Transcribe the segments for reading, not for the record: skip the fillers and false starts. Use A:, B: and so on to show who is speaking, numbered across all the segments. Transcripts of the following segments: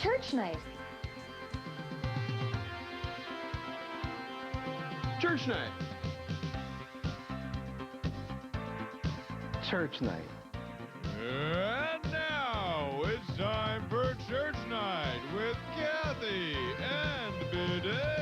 A: Church night.
B: Church night.
C: Church night.
D: And now it's time for church night with Kathy and Bidet.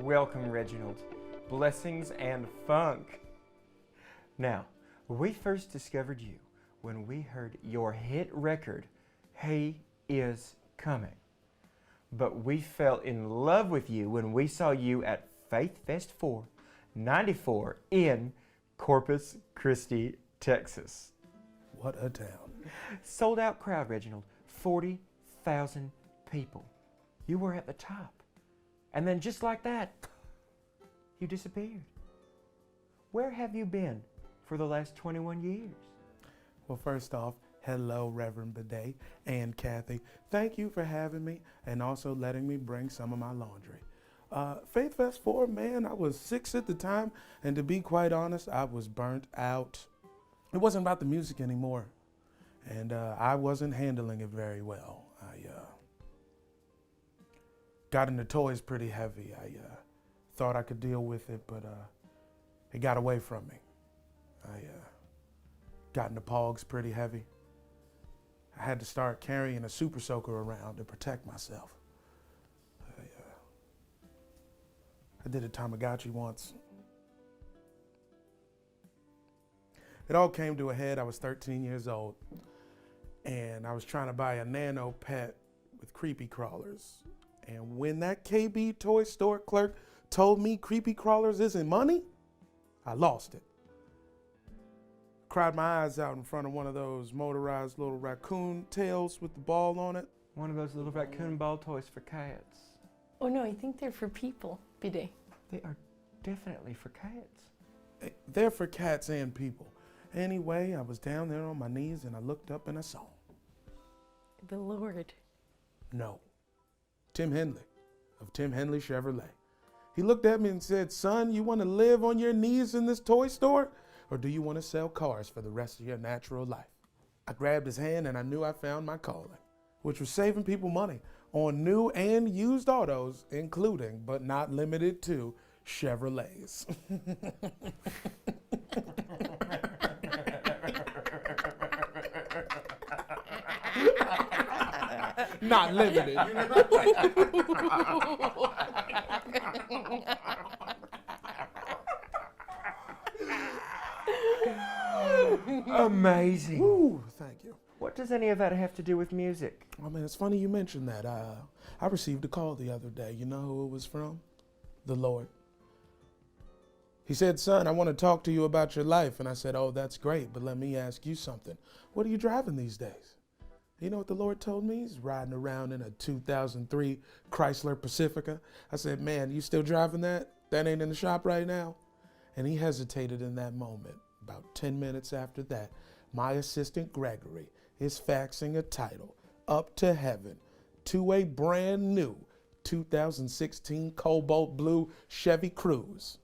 A: Welcome, Reginald. Blessings and funk. Now, we first discovered you when we heard your hit record, He Is Coming. But we fell in love with you when we saw you at Faith Fest 4 '94 in Corpus Christi, Texas.
B: What a town.
A: Sold out crowd, Reginald. 40,000 people. You were at the top. And then just like that, you disappeared. Where have you been for the last 21 years?
B: Well, first off, hello, Reverend Bidet and Kathy. Thank you for having me and also letting me bring some of my laundry. Faith Fest 4, man, I was 6 at the time, and to be quite honest, I was burnt out. It wasn't about the music anymore, and I wasn't handling it very well. I got into toys pretty heavy. I thought I could deal with it, but it got away from me. I got into pogs pretty heavy. I had to start carrying a super soaker around to protect myself. I did a Tamagotchi once. It all came to a head. I was 13 years old, and I was trying to buy a nano pet with creepy crawlers. And when that KB toy store clerk told me creepy crawlers isn't money, I lost it. Cried my eyes out in front of one of those motorized little raccoon tails with the ball on it.
A: One of those little raccoon ball toys for cats.
C: Oh no, I think they're for people, Bidet.
A: They are definitely for cats.
B: They're for cats and people. Anyway, I was down there on my knees and I looked up and I saw him.
C: The Lord.
B: No. Tim Henley of Tim Henley Chevrolet. He looked at me and said, "Son, you want to live on your knees in this toy store? Or do you want to sell cars for the rest of your natural life?" I grabbed his hand and I knew I found my calling, which was saving people money on new and used autos, including, but not limited to, Chevrolets. Not limited.
A: Amazing.
B: Ooh, thank you.
A: What does any of that have to do with music?
B: Oh man, it's funny you mentioned that. I received a call the other day. You know who it was from? The Lord. He said, "Son, I want to talk to you about your life." And I said, "Oh, that's great, but let me ask you something. What are you driving these days?" You know what the Lord told me? He's riding around in a 2003 Chrysler Pacifica. I said, "Man, you still driving that? That ain't in the shop right now?" And he hesitated in that moment. About 10 minutes after that, my assistant Gregory is faxing a title, Up to Heaven, to a brand new 2016 Cobalt Blue Chevy Cruze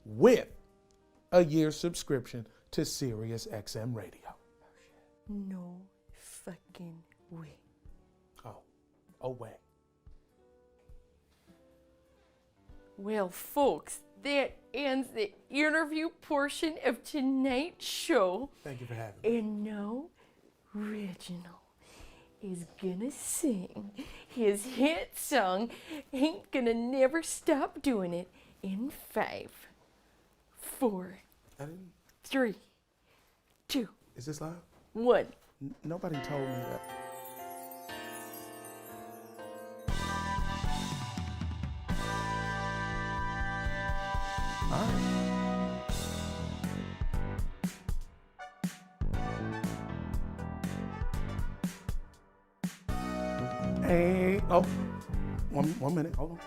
B: with a year's subscription to Sirius XM Radio.
C: No fucking way.
B: Oh, away.
C: Well, folks, that ends the interview portion of tonight's show.
B: Thank you for having me.
C: And now, Reginald is gonna sing his hit song, Ain't Gonna Never Stop Doing It, in 5, 4, 3, 2,
B: Is this live?
C: 1.
B: Nobody told me that. Hey, oh, one minute, hold on.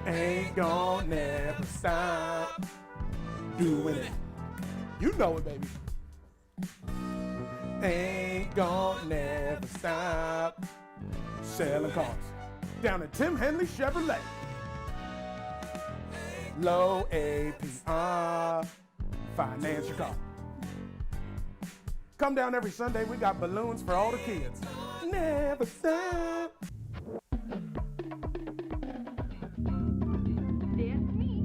B: Ain't gonna never stop doing it. You know it, baby. Ain't gonna never stop selling cars down at Tim Henley Chevrolet. Low APR, finance your car. Come down every Sunday, we got balloons for all the kids. Never stop.
C: That's me.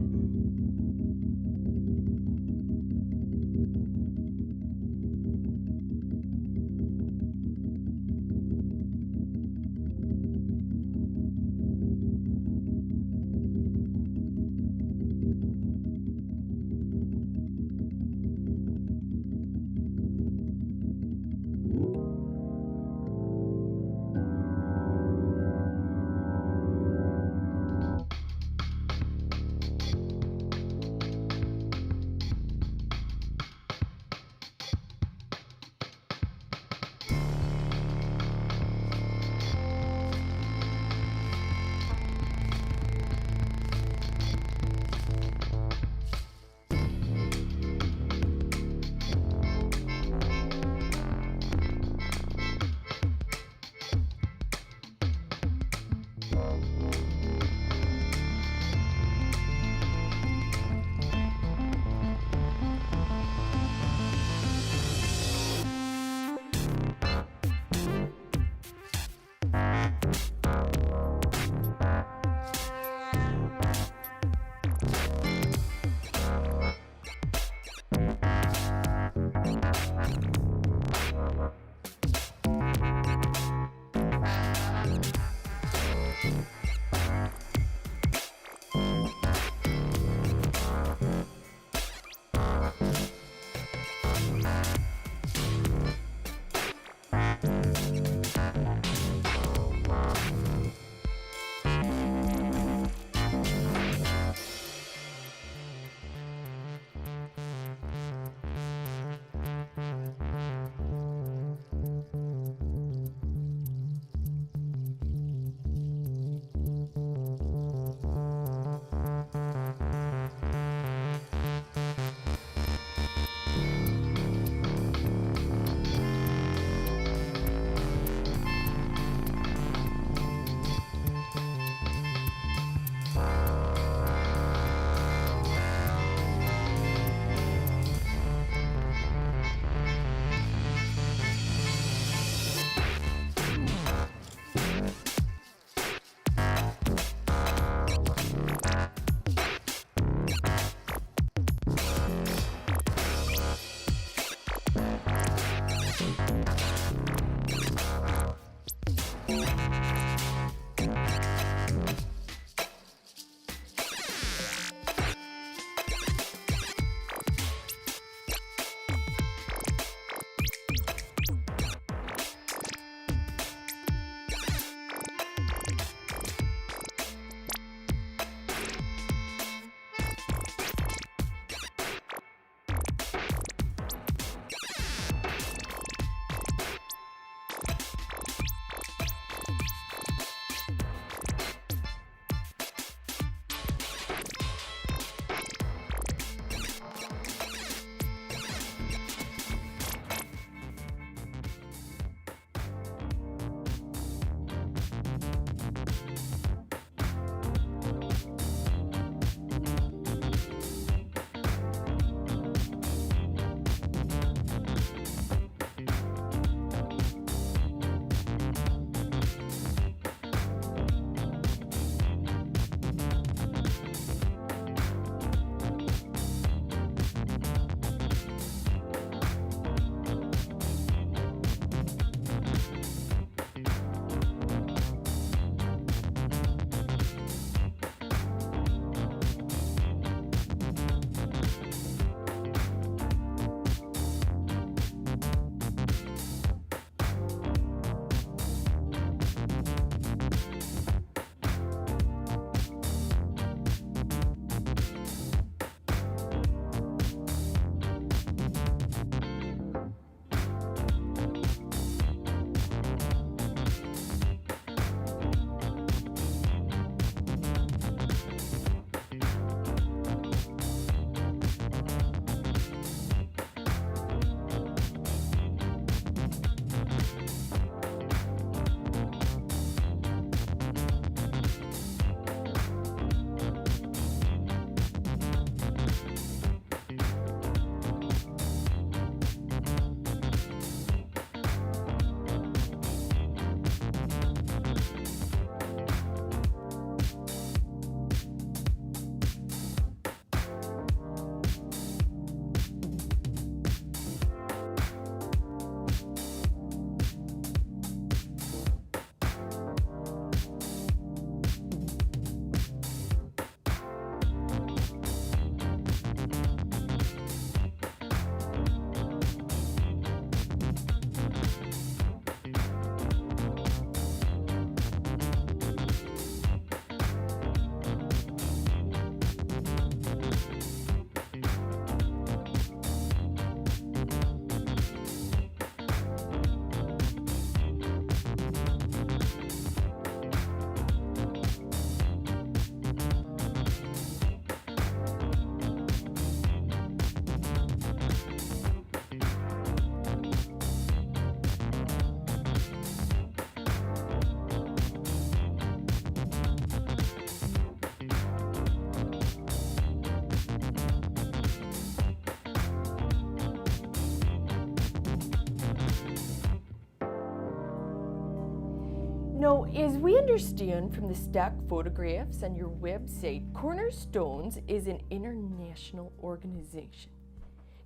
C: Now, as we understand from the stock photographs on your website, Cornerstones is an international organization.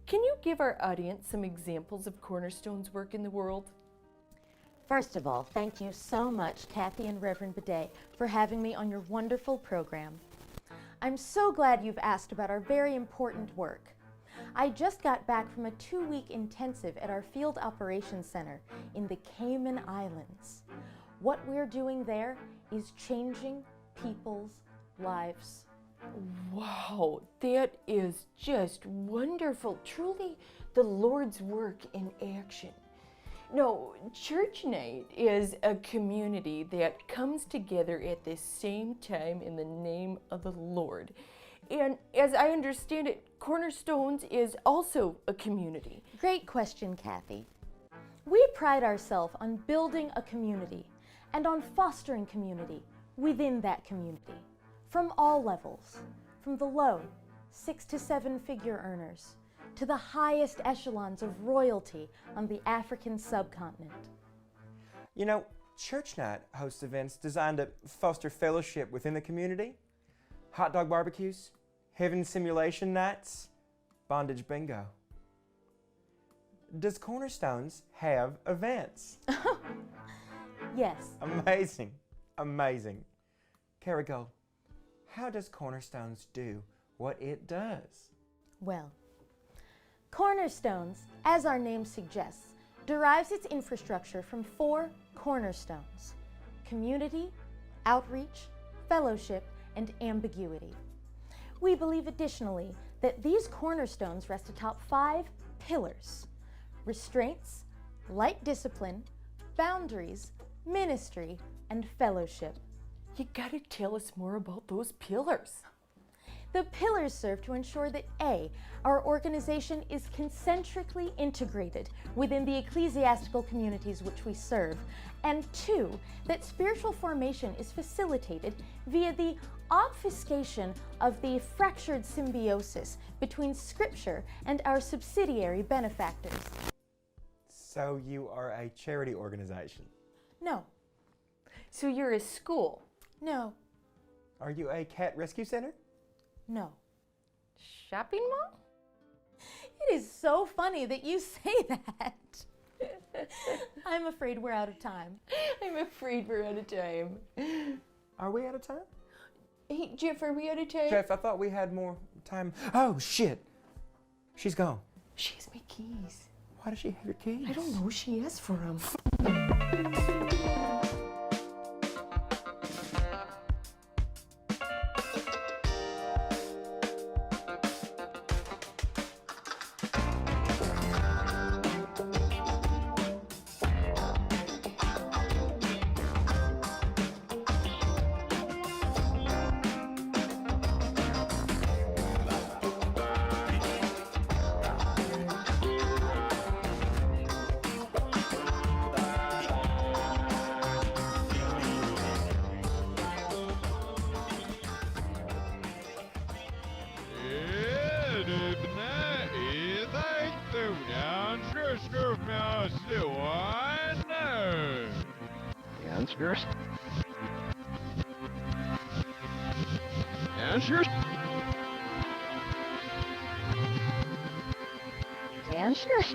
C: Can you give our audience some examples of Cornerstone's work in the world?
E: First of all, thank you so much, Kathy and Reverend Bidet, for having me on your wonderful program. I'm so glad you've asked about our very important work. I just got back from a 2-week intensive at our Field Operations Center in the Cayman Islands. What we're doing there is changing people's lives.
C: Wow, that is just wonderful. Truly the Lord's work in action. No, Church Night is a community that comes together at the same time in the name of the Lord. And as I understand it, Cornerstones is also a community.
E: Great question, Kathy. We pride ourselves on building a community and on fostering community within that community, from all levels, from the low 6 to 7 figure earners to the highest echelons of royalty on the African subcontinent.
A: You know, Church Night hosts events designed to foster fellowship within the community. Hot dog barbecues, heaven simulation nights, bondage bingo. Does Cornerstones have events?
E: Yes.
A: Amazing, amazing. Carrigal, how does Cornerstones do what it does?
E: Well, Cornerstones, as our name suggests, derives its infrastructure from 4 cornerstones: community, outreach, fellowship, and ambiguity. We believe additionally that these cornerstones rest atop 5 pillars: restraints, light discipline, boundaries, ministry, and fellowship.
C: You gotta tell us more about those pillars.
E: The pillars serve to ensure that A, our organization is concentrically integrated within the ecclesiastical communities which we serve, and 2, that spiritual formation is facilitated via the obfuscation of the fractured symbiosis between Scripture and our subsidiary benefactors.
A: So you are a charity organization.
E: No,
C: So you're a school.
E: no,
A: Are you a cat rescue center?
E: no.
C: Shopping mall?
E: It is so funny that you say that. I'm afraid we're out of time.
C: I'm afraid we're out of time.
A: Are we out of time?
C: Hey, Jeff, are we out of time?
A: Jeff, I thought we had more time. Oh, shit. She's gone.
C: She has my keys.
A: Why does she have your keys?
C: I don't know. She asked for them.
D: Answers. Answers.
E: Answers.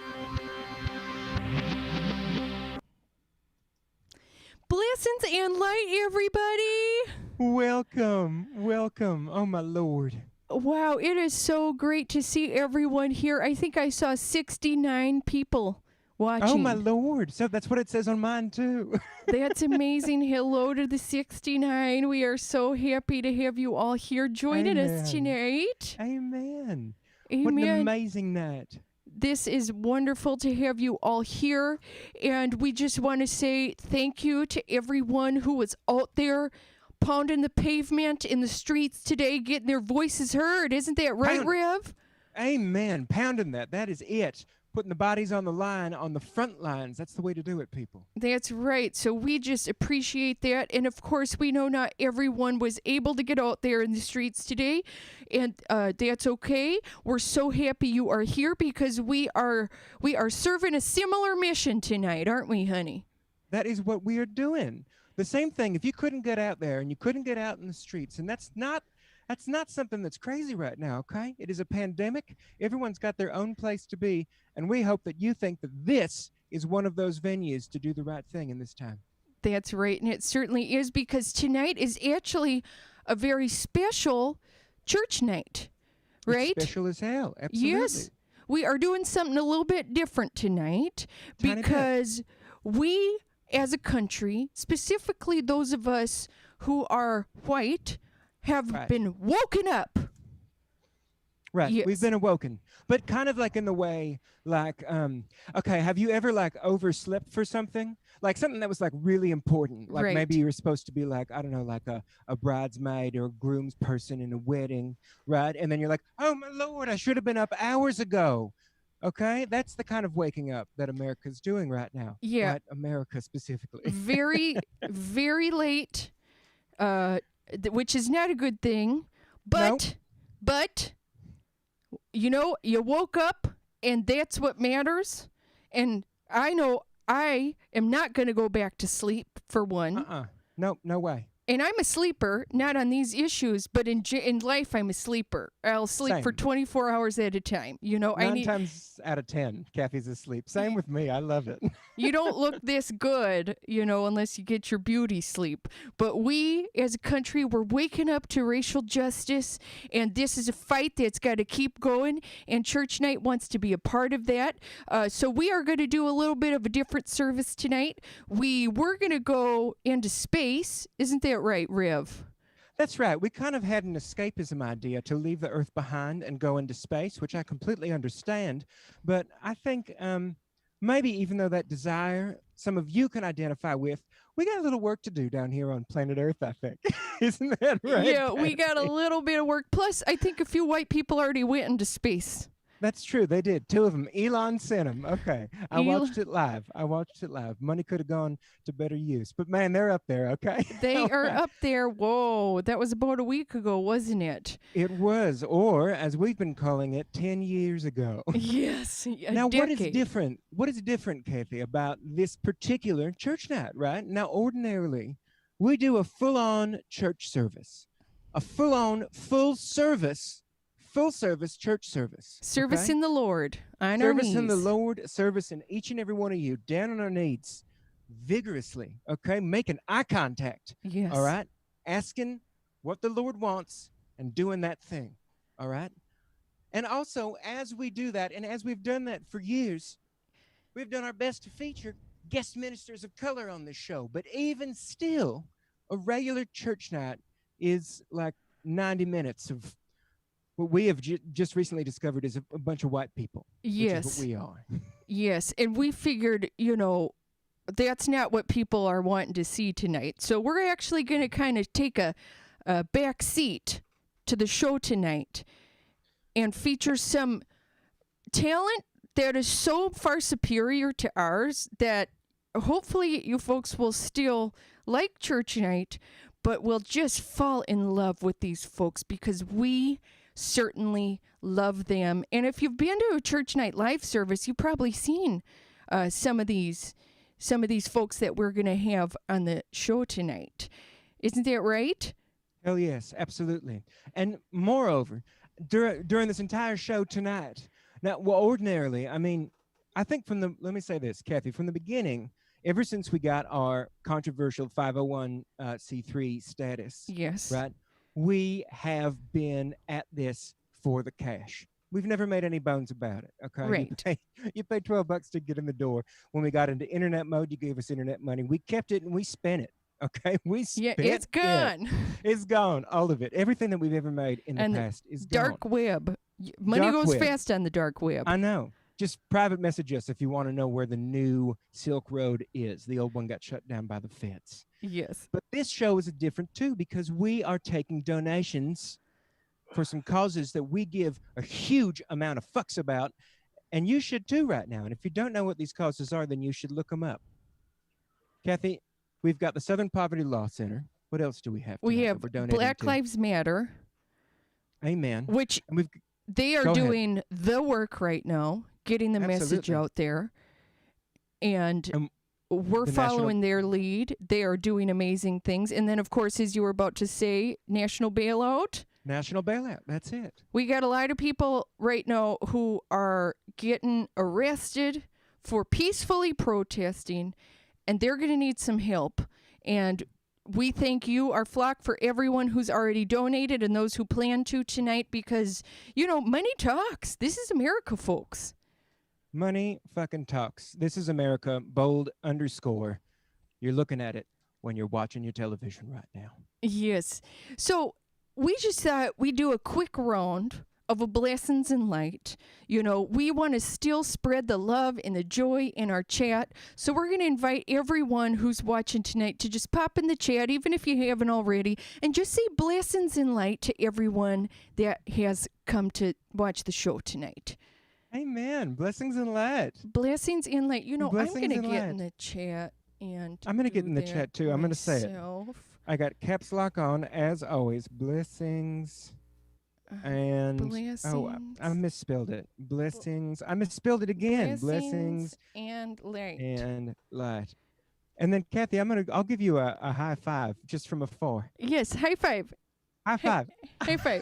C: Blessings and light, everybody.
A: Welcome, welcome. Oh, my Lord.
C: Wow, it is so great to see everyone here. I think I saw 69 people watching.
A: Oh, my Lord. So that's what it says on mine, too.
C: That's amazing. Hello to the 69. We are so happy to have you all here joining us tonight.
A: Amen.
C: Amen.
A: What an amazing night.
C: This is wonderful to have you all here. And we just want to say thank you to everyone who was out there pounding the pavement in the streets today, getting their voices heard. Isn't that right, Rev?
A: Amen. Pounding that. That is it. Putting the bodies on the line, on the front lines. That's the way to do it, people.
C: That's right. So we just appreciate that. And of course, we know not everyone was able to get out there in the streets today. And that's okay. We're so happy you are here because we are serving a similar mission tonight, aren't we, honey?
A: That is what we are doing. The same thing, if you couldn't get out there and you couldn't get out in the streets, and that's not something that's crazy right now, okay? It is a pandemic. Everyone's got their own place to be, and we hope that you think that this is one of those venues to do the right thing in this time.
C: That's right, and it certainly is, because tonight is actually a very special church night, right?
A: It's special as hell, absolutely.
C: Yes, we are doing something a little bit different tonight because we, as a country, specifically those of us who are white, have been woken up.
A: Right,
C: Yes.
A: We've been awoken, but kind of like in the way, like, okay, have you ever like overslept for something? Like something that was like really important, like maybe you were supposed to be like, I don't know, like a bridesmaid or a groom's person in a wedding, right? And then you're like, oh my Lord, I should have been up hours ago. Okay, that's the kind of waking up that America's doing right now.
C: Yeah.
A: Right? America specifically.
C: Very, very late, which is not a good thing. But, you know, you woke up and that's what matters. And I know I am not going to go back to sleep for one.
A: No way.
C: And I'm a sleeper, not on these issues, but in life, I'm a sleeper. I'll sleep for 24 hours at a time. You know,
A: 9 times out of 10, Kathy's asleep. Same with me. I love it.
C: You don't look this good, you know, unless you get your beauty sleep. But we, as a country, we're waking up to racial justice, and this is a fight that's got to keep going, and Church Night wants to be a part of that. So we are going to do a little bit of a different service tonight. We're going to go into space. Isn't that right, Rev?
A: That's right. We kind of had an escapism idea to leave the Earth behind and go into space, which I completely understand. But I think maybe even though that desire some of you can identify with, we got a little work to do down here on planet Earth, I think. Isn't that right?
C: Yeah, we got a little bit of work. Plus, I think a few white people already went into space.
A: That's true. They did. 2 of them. Elon sent them. Okay. I watched it live. Money could have gone to better use. But, man, they're up there, okay?
C: They are up there. Whoa. That was about a week ago, wasn't it?
A: It was. Or, as we've been calling it, 10 years ago.
C: Yes.
A: Now, what is different? What is different, Kathy, about this particular church night, right? Now, ordinarily, we do a full-on church service. A full-on, full-service church service.
C: Service in the Lord. On our knees.
A: Service in the Lord, service in each and every one of you, down on our knees, vigorously, okay? Making eye contact.
C: Yes.
A: All right? Asking what the Lord wants and doing that thing. All right? And also, as we do that, and as we've done that for years, we've done our best to feature guest ministers of color on this show. But even still, a regular church night is like 90 minutes of what we have just recently discovered is a bunch of white people.
C: Yes.
A: Which is what we are.
C: Yes. And we figured, you know, that's not what people are wanting to see tonight. So we're actually going to kind of take a back seat to the show tonight and feature some talent that is so far superior to ours that hopefully you folks will still like church night, but will just fall in love with these folks because we certainly love them. And if you've been to a church night live service, you've probably seen some of these folks that we're going to have on the show tonight. Isn't that right?
A: Hell yes, absolutely. And moreover, during this entire show tonight, now, well, ordinarily, I mean, I think let me say this, Kathy, from the beginning, ever since we got our controversial 501c3 status,
C: yes,
A: right, we have been at this for the cash. We've never made any bones about it, okay?
C: Right.
A: You pay $12 to get in the door. When we got into internet mode, you gave us internet money. We kept it and we spent it, okay? We spent
C: it's gone.
A: It's gone, all of it. Everything that we've ever made in the past is gone.
C: Dark web. Money goes fast on the dark web.
A: I know. Just private message us if you want to know where the new Silk Road is. The old one got shut down by the feds.
C: Yes.
A: But this show is different, too, because we are taking donations for some causes that we give a huge amount of fucks about, and you should, too, right now. And if you don't know what these causes are, then you should look them up. Kathy, we've got the Southern Poverty Law Center. What else do we have?
C: We have Black Lives Matter.
A: Amen.
C: Which they are doing the work right now, getting the message out there. And we're
A: The
C: following their lead. They are doing amazing things. And then, of course, as you were about to say, national bailout.
A: National bailout. That's it.
C: We got a lot of people right now who are getting arrested for peacefully protesting, and they're going to need some help. And we thank you, our flock, for everyone who's already donated and those who plan to tonight because, money talks. This is America, folks.
A: Money fucking talks. This is America, bold _. You're looking at it when you're watching your television right now.
C: Yes. So we just thought we'd do a quick round of a blessings and light. We want to still spread the love and the joy in our chat. So we're going to invite everyone who's watching tonight to just pop in the chat, even if you haven't already, and just say blessings and light to everyone that has come to watch the show tonight.
A: Amen. Blessings and light.
C: Blessings and light. I'm
A: Blessings
C: going to
A: and
C: get
A: light.
C: in the chat and
A: I'm going to get
C: do
A: in the
C: that
A: chat too. I'm going to say it.
C: myself.
A: I got caps lock on as always. Blessings and
C: Blessings.
A: I misspelled it. Blessings. I misspelled it again. Blessings
C: and light.
A: and light. And then Kathy, I'll give you a high five just from afar.
C: Yes, high five.
A: High five.
C: High five.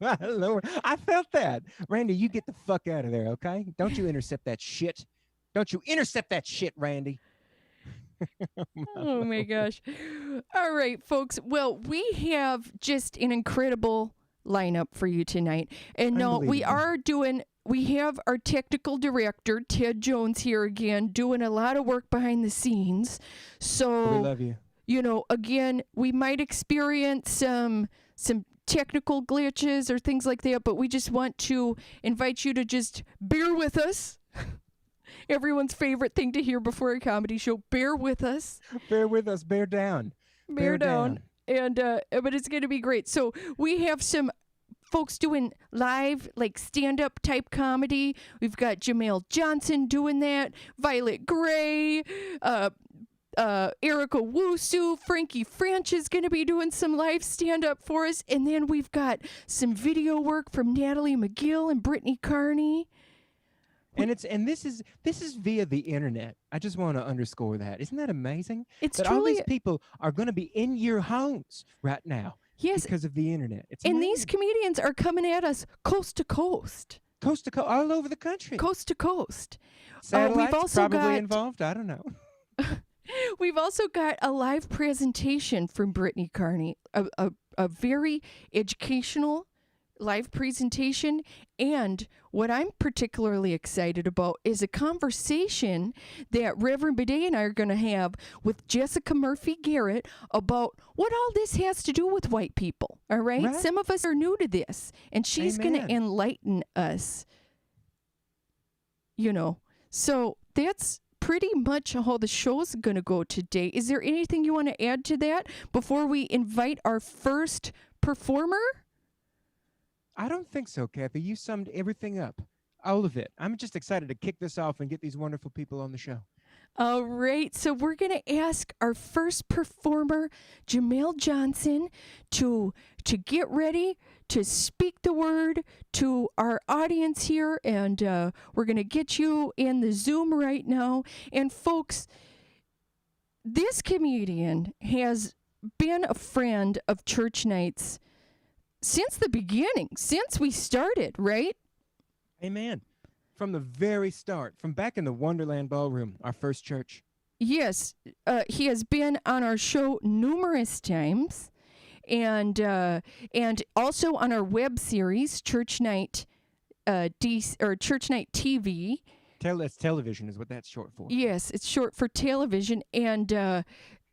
A: My Lord. I felt that. Randy, you get the fuck out of there, okay? Don't you intercept that shit. Don't you intercept that shit, Randy.
C: Oh my gosh. All right, folks. Well, we have just an incredible lineup for you tonight. And no, we have our technical director, Ted Jones, here again, doing a lot of work behind the scenes. So,
A: We love you.
C: Again, we might experience some technical glitches or things like that, but we just want to invite you to just bear with us. Everyone's favorite thing to hear before a comedy show. Bear with us.
A: Bear with us. Bear down.
C: Bear down. And but it's going to be great. So we have some folks doing live, like stand-up type comedy. We've got Jamel Johnson doing that. Violet Gray. Erica Wusu, Frankie French is going to be doing some live stand-up for us. And then we've got some video work from Natalie McGill and Brittany Carney.
A: And this is via the internet. I just want to underscore that. Isn't that amazing?
C: It's
A: that
C: truly
A: all these people are going to be in your homes right now.
C: Yes,
A: because of the internet. It's
C: and
A: amazing.
C: these comedians are coming at us coast to coast.
A: Coast to coast, all over the country.
C: Coast to coast.
A: Satellites
C: we've also
A: probably
C: got
A: involved. I don't know.
C: We've also got a live presentation from Brittany Carney, a very educational live presentation. And what I'm particularly excited about is a conversation that Reverend Bidet and I are going to have with Jessica Murphy Garrett about what all this has to do with white people. All right? Some of us are new to this, and she's going to enlighten us. So that's pretty much how the show's going to go today. Is there anything you want to add to that before we invite our first performer?
A: I don't think so, Kathy. You summed everything up. All of it. I'm just excited to kick this off and get these wonderful people on the show.
C: All right. So we're going to ask our first performer, Jamel Johnson, to get ready to speak the word to our audience here. And we're going to get you in the Zoom right now. And folks, this comedian has been a friend of Church Nights since the beginning, since we started, right?
A: Amen. From the very start, from back in the Wonderland Ballroom, our first church.
C: Yes, he has been on our show numerous times, and also on our web series, Church Night, Church Night TV.
A: That's television is what that's short for.
C: Yes, it's short for television, and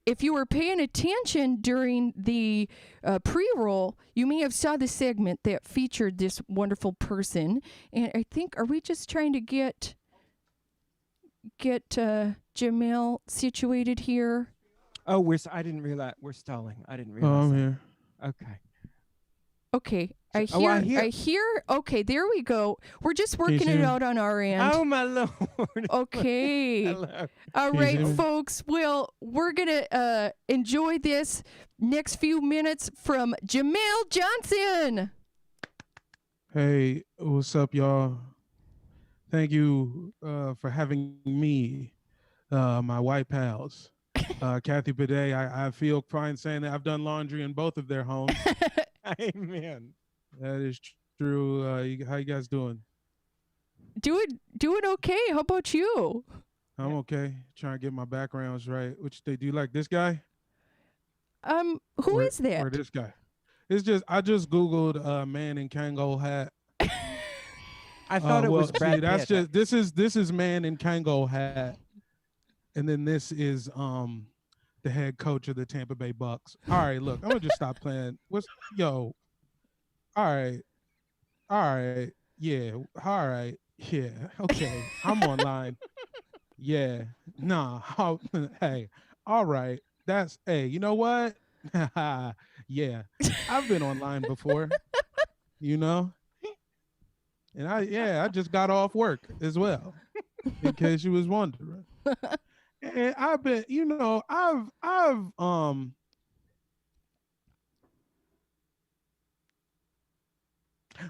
C: if you were paying attention during the pre-roll, you may have saw the segment that featured this wonderful person. And I think, are we just trying to get Jamel situated here?
A: Oh, I didn't realize we're stalling. I didn't realize.
B: Oh, I'm
A: that.
B: here.
C: Okay. I hear. Okay, there we go. We're just working it out on our end.
A: Oh, my Lord.
C: Okay.
A: Hello.
C: All right, folks. Well, we're going to enjoy this next few minutes from Jamel Johnson.
B: Hey, what's up, y'all? Thank you for having me my white pals. Kathy Bidet, I feel fine saying that I've done laundry in both of their homes.
A: Amen.
B: That is true. How you guys doing?
F: Doing okay. How about you?
B: I'm okay. Trying to get my backgrounds right. Which they do, you like this guy?
F: Who is that?
B: Or this guy? It's just I just Googled man in Kangol hat.
A: I thought it was Brad
B: that's
A: Pitt.
B: just this is man in Kangol hat. And then this is the head coach of the Tampa Bay Bucks. All right, look, I'm gonna just stop playing. All right, yeah, all right, yeah, okay, I'm online. Yeah, nah, hey, all right, hey, you know what? Yeah, I've been online before, you know, and I just got off work as well, in case you was wondering. And I've been, I've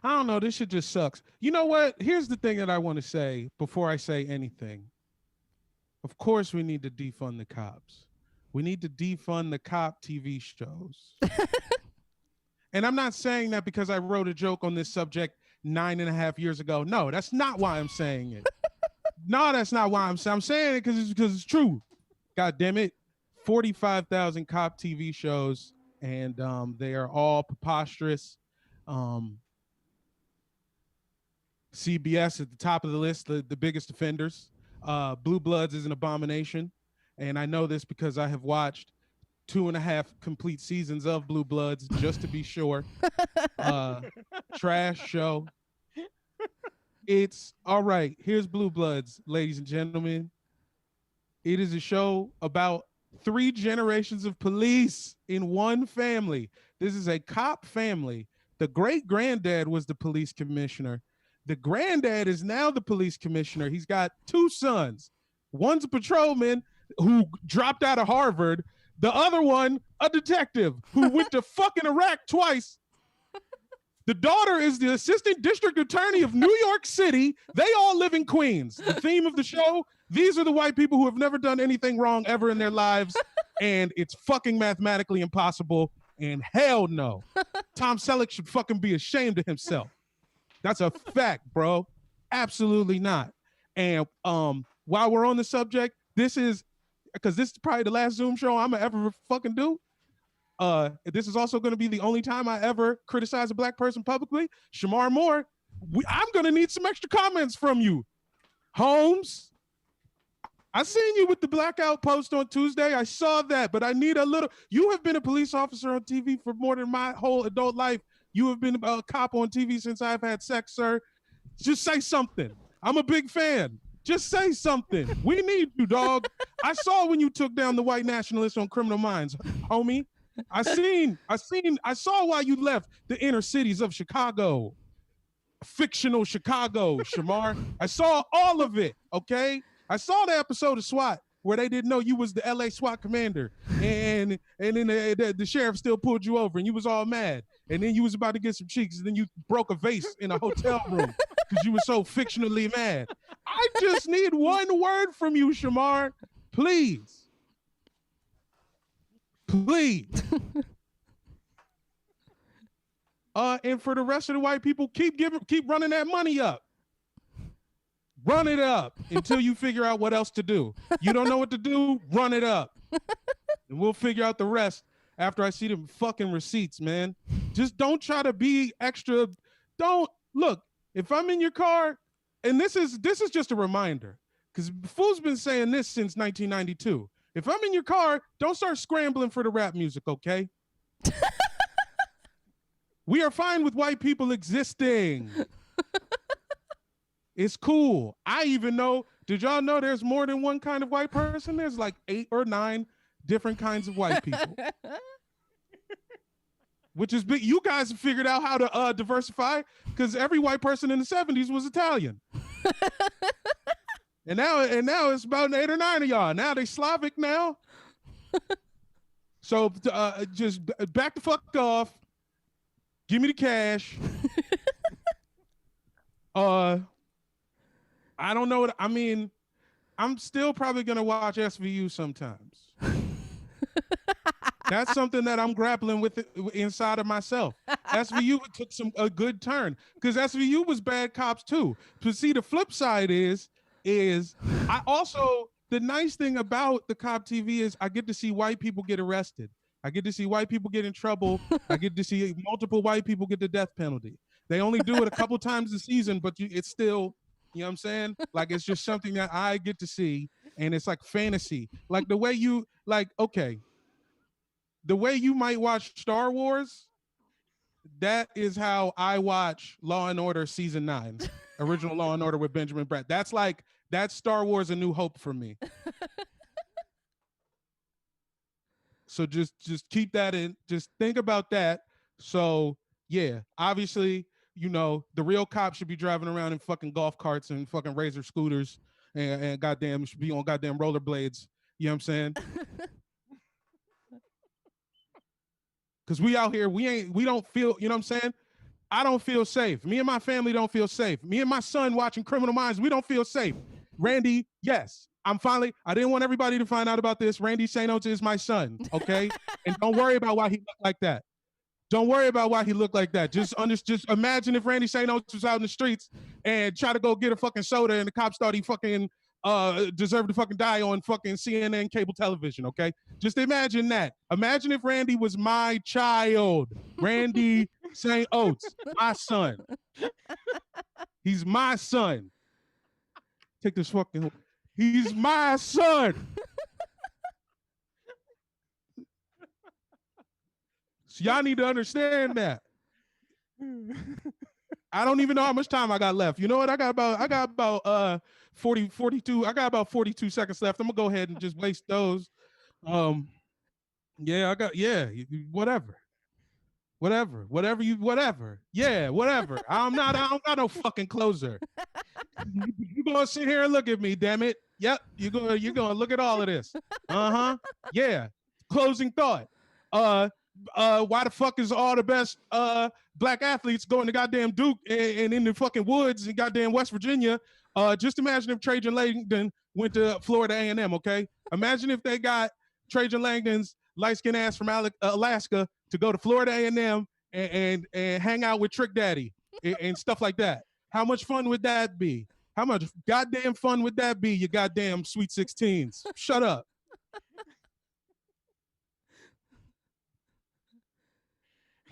B: I don't know, this shit just sucks. You know what? Here's the thing that I want to say before I say anything. Of course, we need to defund the cops. We need to defund the cop TV shows. And I'm not saying that because I wrote a joke on this subject 9.5 years ago. No, that's not why I'm saying it. No, that's not why I'm saying it because it's true. God damn it. 45,000 cop TV shows, and they are all preposterous. CBS at the top of the list, the biggest offenders. Blue Bloods is an abomination. And I know this because I have watched 2.5 complete seasons of Blue Bloods just to be sure. Trash show. It's all right. Here's Blue Bloods, ladies and gentlemen. It is a show about 3 generations of police in one family. This is a cop family. The great granddad was the police commissioner. The granddad is now the police commissioner. He's got 2 sons. One's a patrolman who dropped out of Harvard. The other one, a detective who went to fucking Iraq twice. The daughter is the assistant district attorney of New York City. They all live in Queens. The theme of the show, these are the white people who have never done anything wrong ever in their lives, and it's fucking mathematically impossible, and hell no. Tom Selleck should fucking be ashamed of himself. That's a fact, bro. Absolutely not. And while we're on the subject, this is probably the last Zoom show I'm gonna ever fucking do. This is also going to be the only time I ever criticize a black person publicly. Shamar Moore, I'm going to need some extra comments from you. Holmes, I seen you with the blackout post on Tuesday. I saw that, but I need a little. You have been a police officer on TV for more than my whole adult life. You have been a cop on TV since I've had sex, sir. Just say something. I'm a big fan. Just say something. We need you, dog. I saw when you took down the white nationalists on Criminal Minds, homie. I saw why you left the inner cities of Chicago, fictional Chicago, Shamar. I saw all of it, okay? I saw the episode of SWAT where they didn't know you was the LA SWAT commander, and then the sheriff still pulled you over and you was all mad, and then you was about to get some cheeks, and then you broke a vase in a hotel room because you were so fictionally mad. I just need one word from you, Shamar, please. Please. And for the rest of the white people, keep running that money up. Run it up until you figure out what else to do. You don't know what to do, run it up. And we'll figure out the rest after I see them fucking receipts, man. Just don't try to be extra. Don't look, if I'm in your car, and this is just a reminder, because Fool's been saying this since 1992. If I'm in your car, don't start scrambling for the rap music, okay? We are fine with white people existing. It's cool. I even know, did y'all know there's more than one kind of white person? There's like 8 or 9 different kinds of white people. Which is big. You guys have figured out how to diversify because every white person in the 70s was Italian. And now it's about 8 or 9 of y'all. Now they Slavic now. So just back the fuck off. Give me the cash. I don't know what I mean. I'm still probably gonna watch SVU sometimes. That's something that I'm grappling with inside of myself. SVU took a good turn because SVU was bad cops too. But see, the flip side is I also, the nice thing about the cop TV is I get to see white people get arrested. I get to see white people get in trouble. I get to see multiple white people get the death penalty. They only do it a couple times a season, but it's still, you know what I'm saying? Like, it's just something that I get to see, and it's like fantasy. Like the way you, like, okay, the way you might watch Star Wars, that is how I watch Law and Order season 9, original Law and Order with Benjamin Bratt. That's Star Wars: A New Hope for me. So just keep that in. Just think about that. So yeah, obviously, you know, the real cops should be driving around in fucking golf carts and fucking Razor scooters and goddamn should be on goddamn rollerblades. You know what I'm saying? Because we out here, we don't feel, you know what I'm saying? I don't feel safe. Me and my family don't feel safe. Me and my son watching Criminal Minds, we don't feel safe. Randy, yes. I didn't want everybody to find out about this. Randy St. Oates is my son, okay? And don't worry about why he looked like that. Don't worry about why he looked like that. Just imagine if Randy St. Oates was out in the streets and try to go get a fucking soda and the cops thought he fucking deserved to fucking die on fucking CNN cable television, okay? Just imagine that. Imagine if Randy was my child. Randy St. Oates, my son. He's my son. Take this fucking... He's my son. So y'all need to understand that. I don't even know how much time I got left. You know what? I got about 42. I got about 42 seconds left. I'm gonna go ahead and just waste those. Yeah, whatever. Yeah, whatever. I don't got no fucking closer. You gonna sit here and look at me, damn it. Yep, you're gonna look at all of this. Yeah. Closing thought. Why the fuck is all the best black athletes going to goddamn Duke and in the fucking woods in goddamn West Virginia? Just imagine if Trajan Langdon went to Florida A&M, okay? Imagine if they got Trajan Langdon's light-skinned ass from Alaska to go to Florida A&M and hang out with Trick Daddy and stuff like that. How much fun would that be? How much goddamn fun would that be, you goddamn Sweet 16s? Shut up.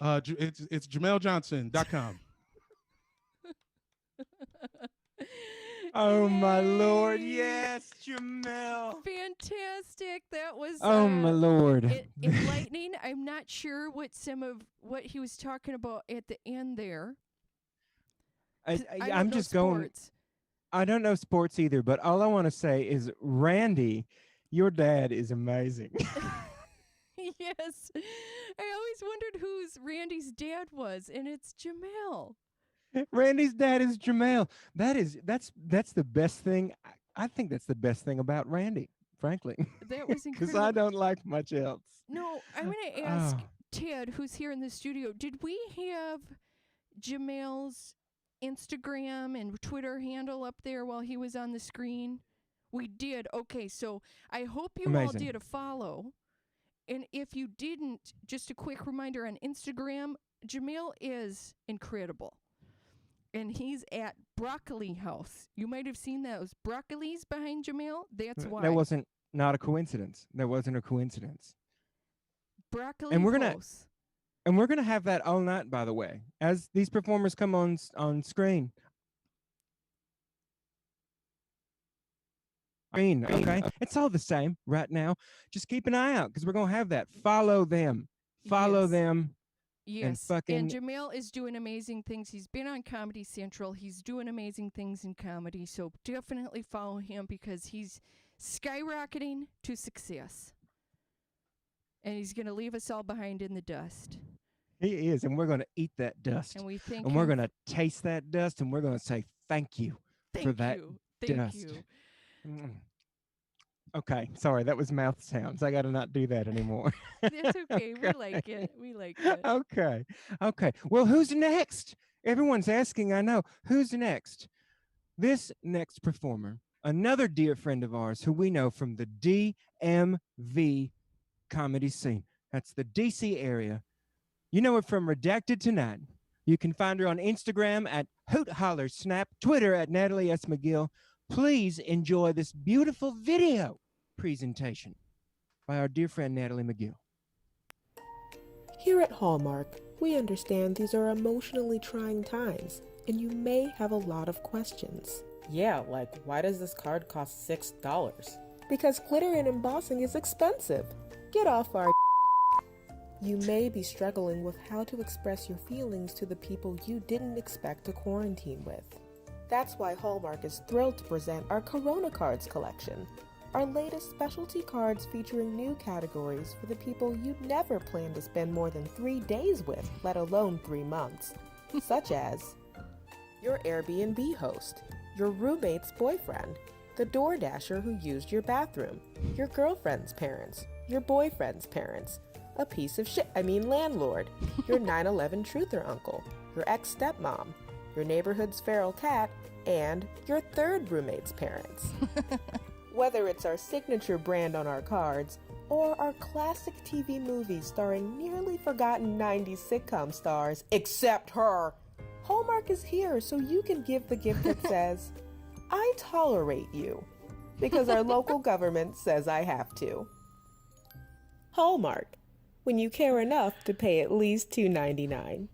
B: It's JamelJohnson.com.
A: Oh my Lord, yes, Jamel.
F: Fantastic. That was
A: Oh my Lord.
F: enlightening. I'm not sure what some of what he was talking about at the end there.
A: I'm just going. I don't know sports either, but all I want to say is, Randy, your dad is amazing.
F: Yes. I always wondered whose Randy's dad was, and it's Jamel.
A: Randy's dad is Jamel. That's the best thing. I think that's the best thing about Randy, frankly.
F: That was incredible.
A: Because I don't like much else.
F: No, I'm going to ask Ted, who's here in the studio, did we have Jamel's Instagram and Twitter handle up there while he was on the screen? We did. Okay, so I hope you all did a follow. And if you didn't, just a quick reminder on Instagram, Jamel is incredible. And he's at Broccoli House. You might have seen those broccolis behind Jamel. That's why.
A: That wasn't a coincidence. That wasn't a coincidence.
F: Broccoli House.
A: And we're gonna have that all night, by the way, as these performers come on screen. Okay, it's all the same right now. Just keep an eye out because we're gonna have that. Follow them. Follow them.
F: Yes, and Jamel is doing amazing things. He's been on Comedy Central. He's doing amazing things in comedy. So definitely follow him because he's skyrocketing to success. And he's going to leave us all behind in the dust.
A: He is, and we're going to eat that dust.
F: And we thank
A: and we're going to taste that dust, and we're going to say thank you for that dust.
F: Thank you.
A: Okay, sorry, that was mouth sounds. I got to not do that anymore.
F: That's okay. We like it. We like it.
A: Okay. Well, who's next? Everyone's asking, I know. Who's next? This next performer another dear friend of ours who we know from the DMV comedy scene. That's the DC area. You know her from Redacted Tonight. You can find her on Instagram at Hoot Holler Snap, Twitter at Natalie S. McGill. Please enjoy this beautiful video presentation by our dear friend Natalie McGill.
G: Here at Hallmark, we understand these are emotionally trying times, and you may have a lot of questions.
H: Yeah, like, why does this card cost $6?
G: Because glitter and embossing is expensive. Get off our You may be struggling with how to express your feelings to the people you didn't expect to quarantine with. That's why Hallmark is thrilled to present our Corona Cards collection, our latest specialty cards featuring new categories for the people you'd never plan to spend more than 3 days with, let alone 3 months, such as your Airbnb host, your roommate's boyfriend, the DoorDasher who used your bathroom, your girlfriend's parents, your boyfriend's parents, a piece of landlord, your 9/11 truther uncle, your ex-stepmom, your neighborhood's feral cat, and your third roommate's parents. Whether it's our signature brand on our cards, or our classic TV movies starring nearly forgotten 90s sitcom stars, except her, Hallmark is here so you can give the gift that says, I tolerate you, because our local government says I have to. Hallmark, when you care enough to pay at least $2.99.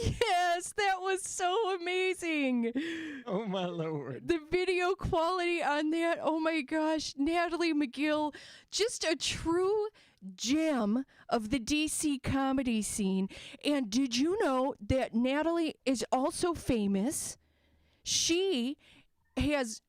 F: Yes, that was so amazing.
A: Oh, my Lord.
F: The video quality on that, oh my gosh, Natalie McGill, just a true gem of the DC comedy scene. And did you know that Natalie is also famous? She is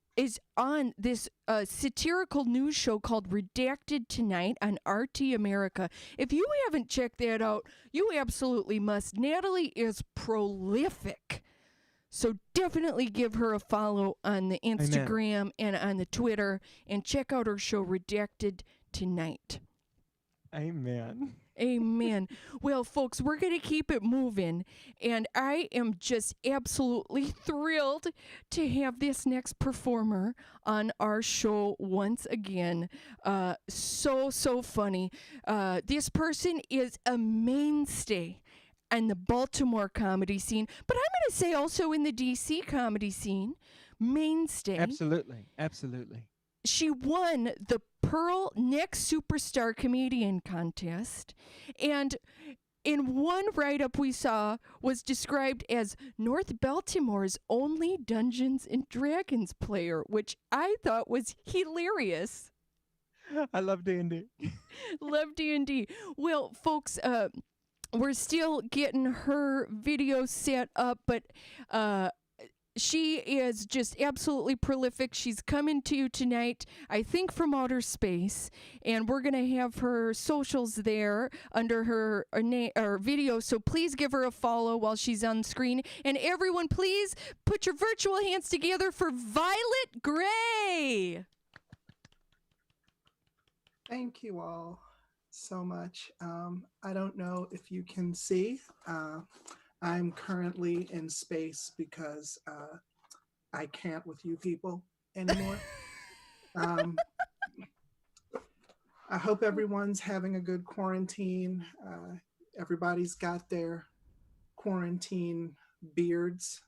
F: on this satirical news show called Redacted Tonight on RT America. If you haven't checked that out, you absolutely must. Natalie is prolific. So definitely give her a follow on the Instagram and on the Twitter, and check out her show Redacted Tonight.
A: Amen.
F: Amen. Well, folks, we're going to keep it moving, and I am just absolutely thrilled to have this next performer on our show once again. So funny. This person is a mainstay in the Baltimore comedy scene, but I'm going to say also in the DC comedy scene. Mainstay.
A: Absolutely.
F: She won the Pearl Next Superstar Comedian Contest, and in one write-up we saw was described as North Baltimore's only Dungeons and Dragons player, which I thought was hilarious.
A: I love D&D.
F: Love D&D. Well, folks, we're still getting her video set up, but she is just absolutely prolific. She's coming to you tonight, I think from outer space, and we're going to have her socials there under her video, so please give her a follow while she's on screen. And everyone, please put your virtual hands together for Violet Gray.
I: Thank you all so much. I don't know if you can see. I'm currently in space because I can't with you people anymore. I hope everyone's having a good quarantine. Everybody's got their quarantine beards,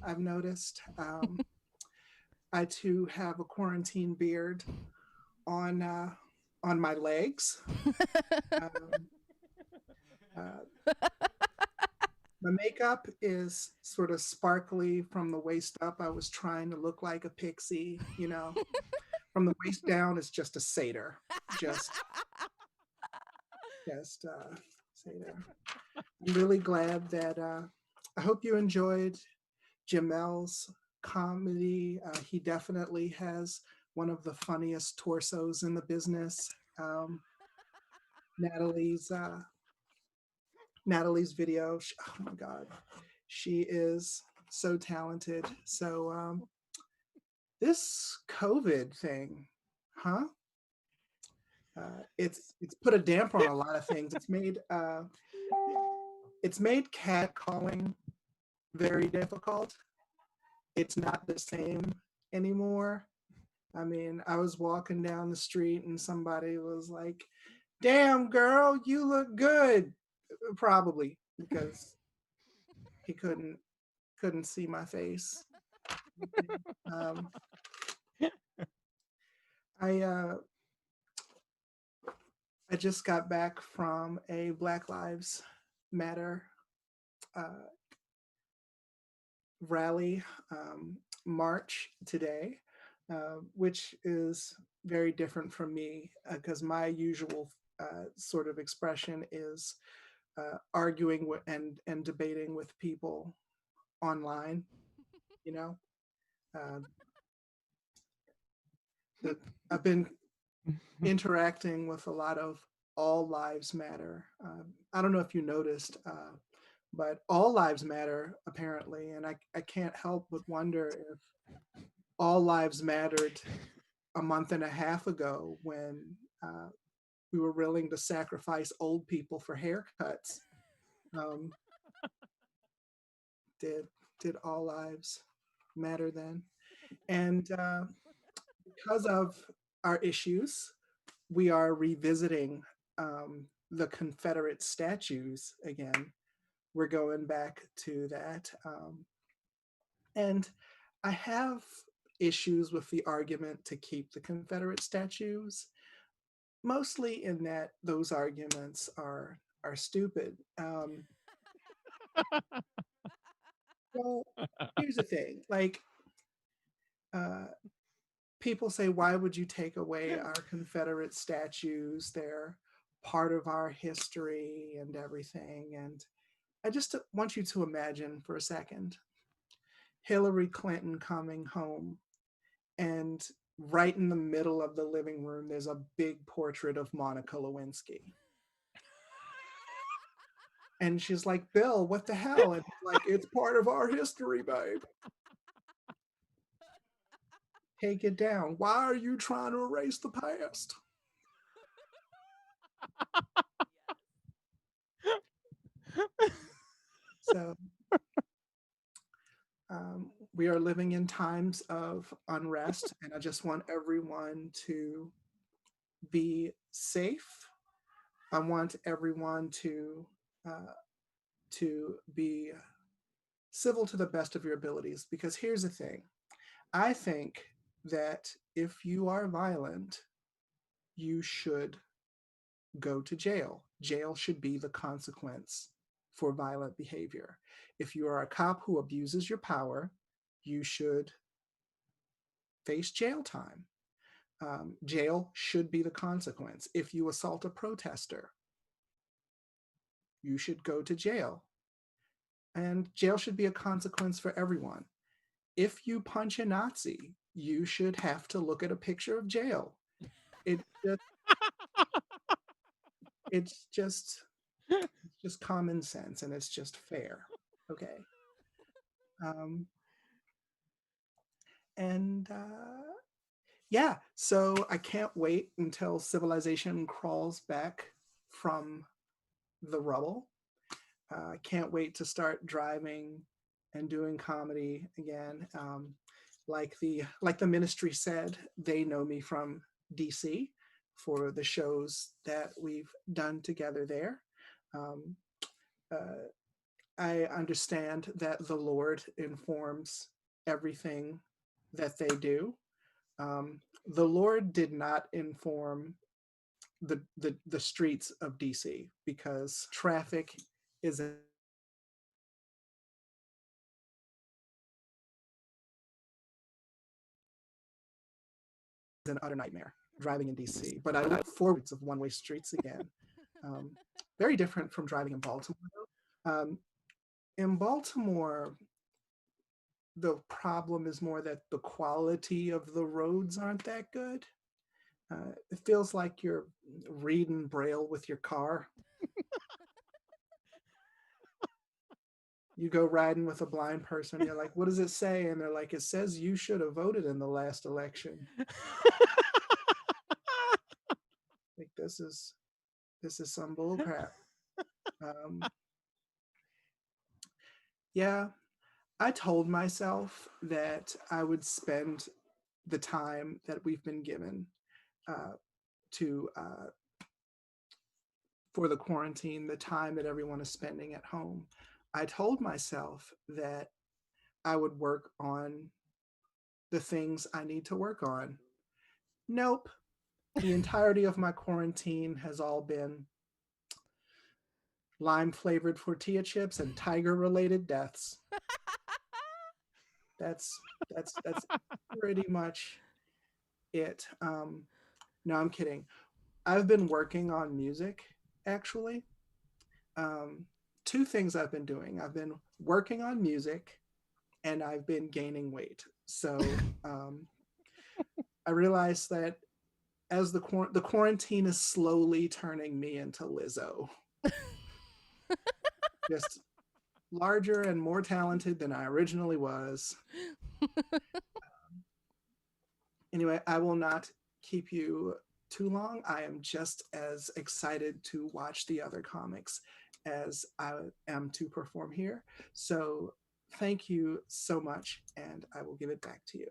I: I've noticed. I too have a quarantine beard on my legs. My makeup is sort of sparkly from the waist up. I was trying to look like a pixie, you know. From the waist down, it's just a satyr. Just satyr. I'm really glad that I hope you enjoyed Jamel's comedy. He definitely has one of the funniest torsos in the business. Natalie's video, oh my God, she is so talented. So this COVID thing, it's put a damper on a lot of things. It's made catcalling very difficult. It's not the same anymore. I mean, I was walking down the street and somebody was like, "Damn, girl, you look good." Probably because he couldn't see my face. Um, I I just got back from a Black Lives Matter uh, rally march today, which is very different from me because my usual sort of expression is arguing and debating with people online. You know, uh, the, I've been interacting with a lot of All Lives Matter. I don't know if you noticed, but All Lives Matter apparently, and I can't help but wonder if All Lives Mattered a month and a half ago when we were willing to sacrifice old people for haircuts. Um, did All Lives Matter then? And because of our issues, we are revisiting the Confederate statues again. We're going back to that. And I have issues with the argument to keep the Confederate statues, mostly in that those arguments are stupid. Well, here's the thing. Like, uh, people say, why would you take away our Confederate statues? They're part of our history and everything. And I just want you to imagine for a second Hillary Clinton coming home, and right in the middle of the living room, there's a big portrait of Monica Lewinsky. And she's like, Bill, what the hell? And he's like, it's part of our history, babe. Take it down. Why are you trying to erase the past? So we are living in times of unrest, and I just want everyone to be safe. I want everyone to be civil to the best of your abilities, because here's the thing. I think that if you are violent, you should go to jail. Jail should be the consequence for violent behavior. If you are a cop who abuses your power, you should face jail time. Jail should be the consequence. If you assault a protester, you should go to jail. And jail should be a consequence for everyone. If you punch a Nazi, you should have to look at a picture of jail. It's just common sense, and it's just fair. Okay. And yeah, so I can't wait until civilization crawls back from the rubble. I can't wait to start driving and doing comedy again. Like the ministry said, they know me from DC for the shows that we've done together there. I understand that the Lord informs everything that they do. The Lord did not inform the streets of DC because traffic is an utter nightmare driving in DC. But I look forward to one-way streets again. Very different from driving in Baltimore. In Baltimore, the problem is more that the quality of the roads aren't that good. It feels like you're reading Braille with your car. You go riding with a blind person, you're like, what does it say? And they're like, it says you should have voted in the last election. Like, this is some bull crap. Yeah, I told myself that I would spend the time that we've been given to for the quarantine, the time that everyone is spending at home, I told myself that I would work on the things I need to work on. Nope. The entirety of my quarantine has all been lime flavored tortilla chips and tiger related deaths. That's pretty much it. No, I'm kidding. I've been working on music actually. Two things I've been doing. I've been working on music and I've been gaining weight. So I realized that as the quarantine is slowly turning me into Lizzo. Just larger and more talented than I originally was. Anyway, I will not keep you too long. I am just as excited to watch the other comics as I am to perform here. So thank you so much, and I will give it back to you.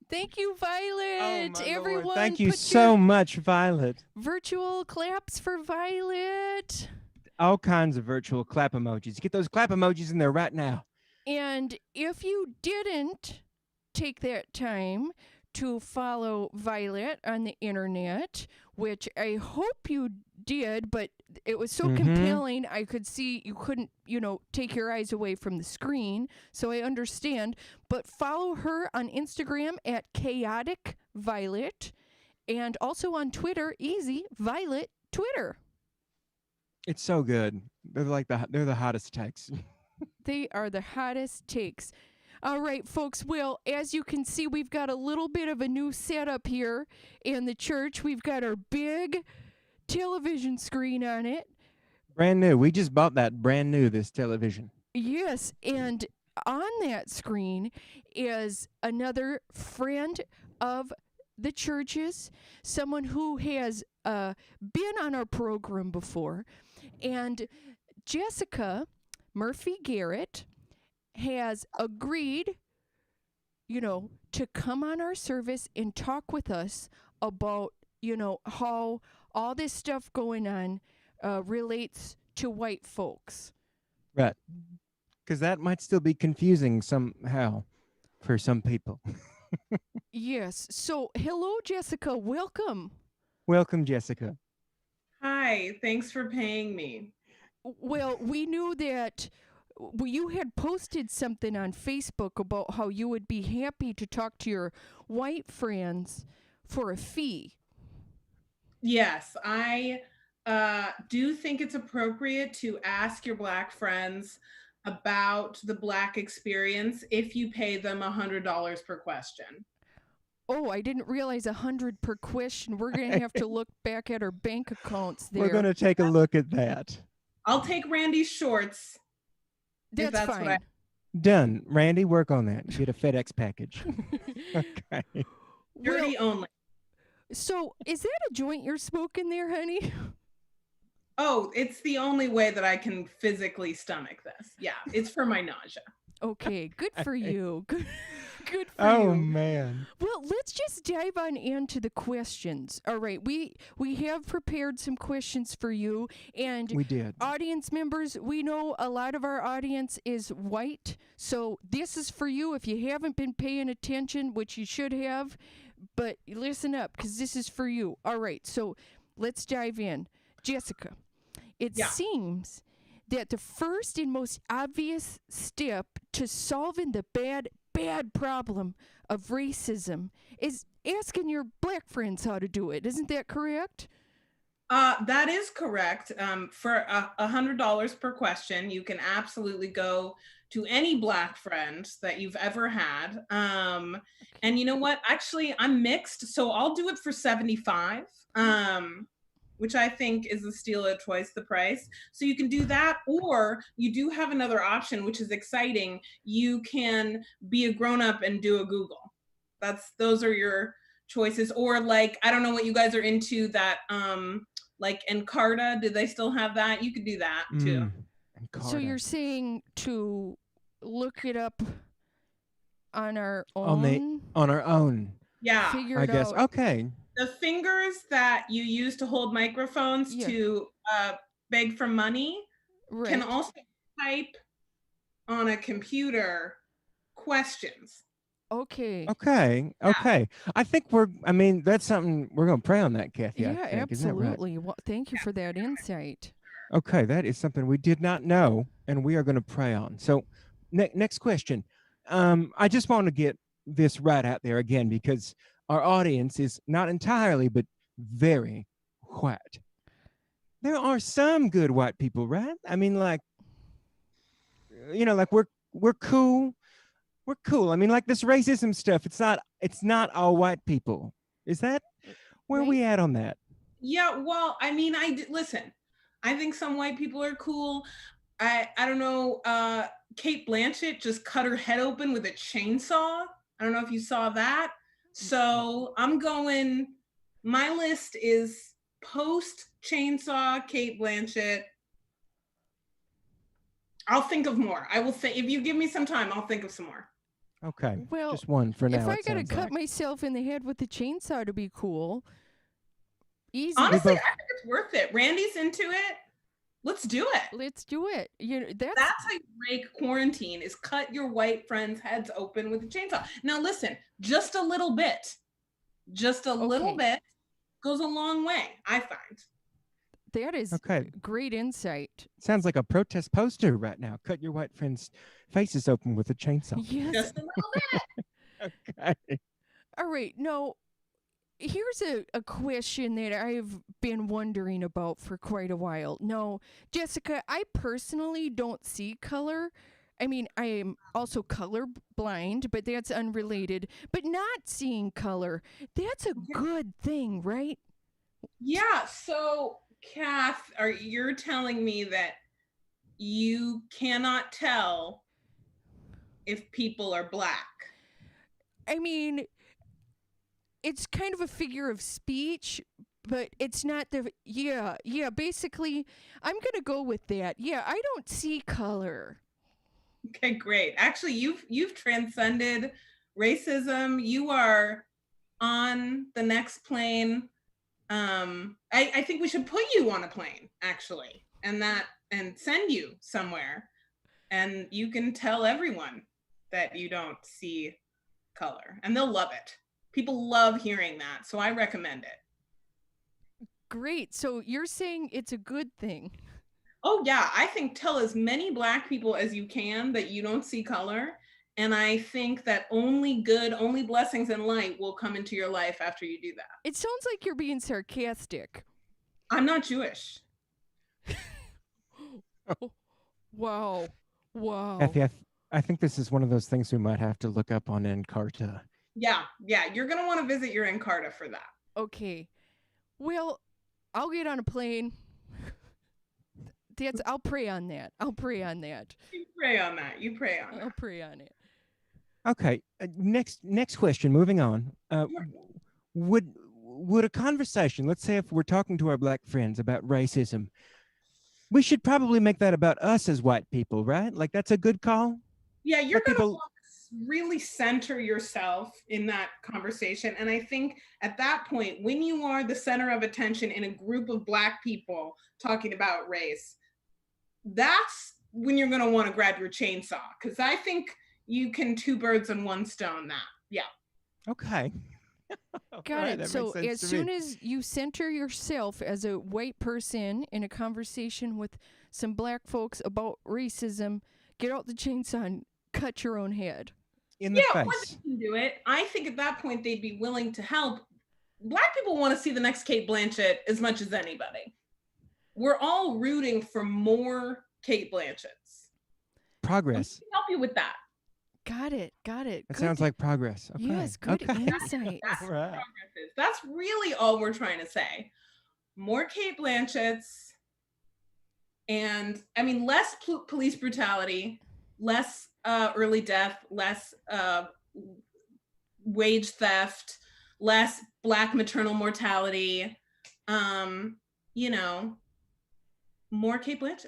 F: Thank you, Violet. Everyone,
A: Lord. Thank you so much, Violet.
F: Virtual claps for Violet.
A: All kinds of virtual clap emojis. Get those clap emojis in there right now.
F: And if you didn't take that time to follow Violet on the internet, which I hope you did, but it was so compelling, I could see you couldn't, take your eyes away from the screen, so I understand. But follow her on Instagram at Chaotic Violet, and also on Twitter, easy, Violet Twitter.
A: It's so good. They're the hottest takes.
F: They are the hottest takes. All right, folks. Well, as you can see, we've got a little bit of a new setup here in the church. We've got our big television screen on it.
A: Brand new. We just bought that brand new, this television.
F: Yes, and on that screen is another friend of the church's, someone who has been on our program before. And Jessica Murphy-Garrett has agreed, to come on our service and talk with us about, how all this stuff going on relates to white folks.
A: Right. Because that might still be confusing somehow for some people.
F: Yes. So, hello, Jessica. Welcome.
A: Welcome, Jessica.
J: Hi. Thanks for paying me.
F: Well, we knew that you had posted something on Facebook about how you would be happy to talk to your white friends for a fee.
J: Yes, I do think it's appropriate to ask your Black friends about the Black experience if you pay them $100 per question.
F: Oh, I didn't realize 100 per question. We're going to have to look back at our bank accounts there.
A: We're going to take a look at that.
J: I'll take Randy's shorts.
F: That's fine.
A: Done. Randy, work on that. Get a FedEx package. Okay.
J: Dirty only.
F: So, is that a joint you're smoking there, honey?
J: Oh, it's the only way that I can physically stomach this. Yeah, it's for my nausea.
F: Okay, good for you. Good for you.
A: Oh, man.
F: Well, let's just dive on into the questions. All right, we have prepared some questions for you. And
A: we did.
F: Audience members, we know a lot of our audience is white. So this is for you if you haven't been paying attention, which you should have. But listen up, because this is for you. All right, so let's dive in. Jessica, it seems that the first and most obvious step to solving the bad problem of racism is asking your Black friends how to do it. Isn't that correct?
J: That is correct. For $100 per question, you can absolutely go to any Black friend that you've ever had. And you know what? Actually, I'm mixed, so I'll do it for $75. Which I think is a steal at twice the price. So you can do that, or you do have another option, which is exciting. You can be a grown-up and do a Google. Those are your choices. Or I don't know what you guys are into, that Encarta, do they still have that? You could do that too.
F: So you're saying to look it up on our own?
A: On our own.
J: Yeah.
F: figure
A: I
F: it
A: guess.
F: out.
A: Okay.
J: The fingers that you use to hold microphones
F: Yeah.
J: to beg for money can
F: Right.
J: also type on a computer questions.
F: Okay.
A: Okay. Okay. I think I mean, that's something we're going to pray on that, Kathy. I
F: Yeah,
A: think. Isn't that right?
F: absolutely. Well, thank you for that insight.
A: Okay. That is something we did not know, and we are going to pray on. So, next question. I just want to get this right out there again because our audience is not entirely, but very white. There are some good white people, right? I mean, like, like we're cool. We're cool. I mean, like this racism stuff. It's not all white people. Is that where we at on that?
J: Yeah, well, I mean, listen. I think some white people are cool. I don't know. Kate Blanchett just cut her head open with a chainsaw. I don't know if you saw that. So I'm going. My list is post chainsaw Kate Blanchett. I'll think of more. I will think if you give me some time. I'll think of some more.
A: Okay.
F: Well,
A: just one for now.
F: If I
A: it
F: gotta
A: sounds
F: cut
A: like.
F: myself in the head with the chainsaw to be cool, easy.
J: Honestly, I think it's worth it. Randy's into it. Let's do it.
F: Let's do it. That's
J: how you break quarantine is cut your white friends' heads open with a chainsaw. Now listen, just a little bit goes a long way, I find.
F: That is great insight.
A: Sounds like a protest poster right now. Cut your white friends' faces open with a chainsaw.
F: Yes.
J: Just a little bit.
A: Okay.
F: All right. Now, here's a question that I've been wondering about for quite a while. No, Jessica, I personally don't see color. I mean, I am also color blind, but that's unrelated. But not seeing color, that's a good thing, right?
J: Yeah. So, Kath, you're telling me that you cannot tell if people are black?
F: I mean, it's kind of a figure of speech, but it's not basically I'm gonna go with that. Yeah, I don't see color.
J: Okay, great. Actually, you've transcended racism. You are on the next plane. I think we should put you on a plane, actually, and send you somewhere, and you can tell everyone that you don't see color, and they'll love it. People love hearing that, so I recommend it.
F: Great. So you're saying it's a good thing?
J: Oh yeah, I think tell as many black people as you can that you don't see color. And I think that only blessings and light will come into your life after you do that.
F: It sounds like you're being sarcastic.
J: I'm not Jewish.
F: Wow.
A: Kathy, I think this is one of those things we might have to look up on Encarta.
J: Yeah. You're going to want to visit your Encarta for that.
F: Okay. Well, I'll get on a plane. I'll pray on that.
J: You pray on that.
F: I'll pray on it.
A: Okay. Next question. Moving on. Would a conversation, let's say if we're talking to our black friends about racism, we should probably make that about us as white people, right? Like that's a good call?
J: Yeah, you're going to really center yourself in that conversation. And I think at that point, when you are the center of attention in a group of black people talking about race, that's when you're going to want to grab your chainsaw, because I think you can two birds in one stone that. Yeah.
A: Okay.
F: Got it. So as soon as you center yourself as a white person in a conversation with some black folks about racism, get out the chainsaw and cut your own head.
A: In the face.
J: Once you can do it, I think at that point they'd be willing to help. Black people want to see the next Kate Blanchett as much as anybody. We're all rooting for more Kate Blanchetts.
A: Progress.
J: Help you with that.
F: Got it.
A: It sounds like progress. Okay.
F: Yes, good insight.
J: That's what progress is. That's really all we're trying to say. More Kate Blanchetts, and I mean less police brutality, less early death, less wage theft, less black maternal mortality. More Kate Blanchett.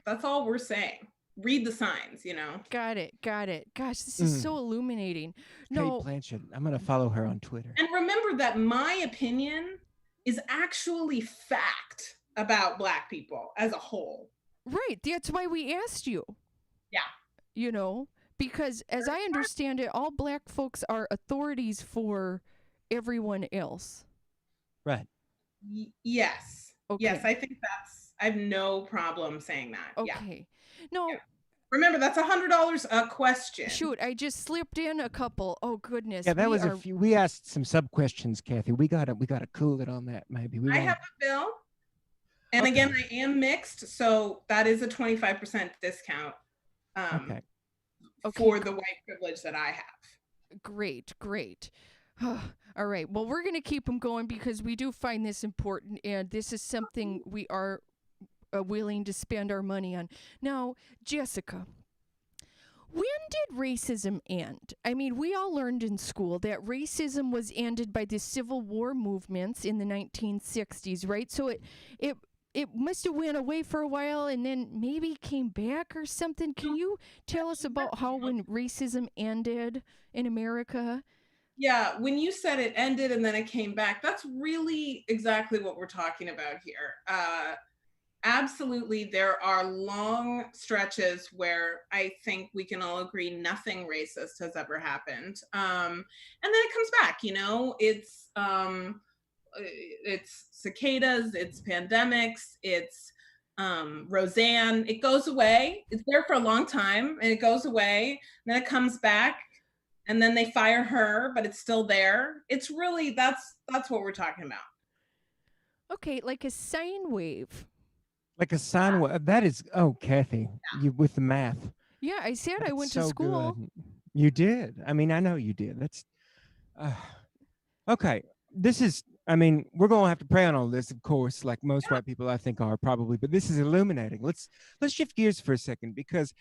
J: That's all we're saying. read the signs, you know.
F: Got it. Gosh, this is so illuminating.
A: Kate Blanchett. I'm going to follow her on Twitter.
J: And remember that my opinion is actually fact about Black people as a whole.
F: Right. That's why we asked you.
J: Yeah.
F: You know, because as I understand it, all Black folks are authorities for everyone else.
A: Right.
J: Yes.
F: Okay.
J: Yes, I think I have no problem saying that.
F: Okay. No.
J: Yeah. Remember, that's $100 a question.
F: Shoot, I just slipped in a couple. Oh goodness.
A: Yeah, that was a few. We asked some sub questions, Kathy. We gotta cool it on that. Maybe
J: I have a bill, and again, I am mixed, so that is a 25% discount.
F: Okay.
J: For the white privilege that I have.
F: Great. All right. Well, we're gonna keep them going because we do find this important, and this is something we are willing to spend our money on. Now, Jessica, when did racism end? I mean, we all learned in school that racism was ended by the Civil War movements in the 1960s, right? So it must have went away for a while and then maybe came back or something. Can you tell us about how when racism ended in America?
J: Yeah, when you said it ended and then it came back, that's really exactly what we're talking about here. Absolutely, there are long stretches where I think we can all agree nothing racist has ever happened. And then it comes back, you know, it's cicadas, it's pandemics, it's Roseanne. It goes away. It's there for a long time and it goes away. And then it comes back and then they fire her, but it's still there. It's really, that's what we're talking about.
F: Okay, like a sine wave.
A: Like a sine wave. That is, Kathy, you with the math.
F: Yeah, I said I went
A: so
F: to school.
A: Good. You did. I mean, I know you did. That's okay. This is, I mean, we're going to have to pray on all this, of course, like most white people I think are probably, but this is illuminating. Let's shift gears for a second because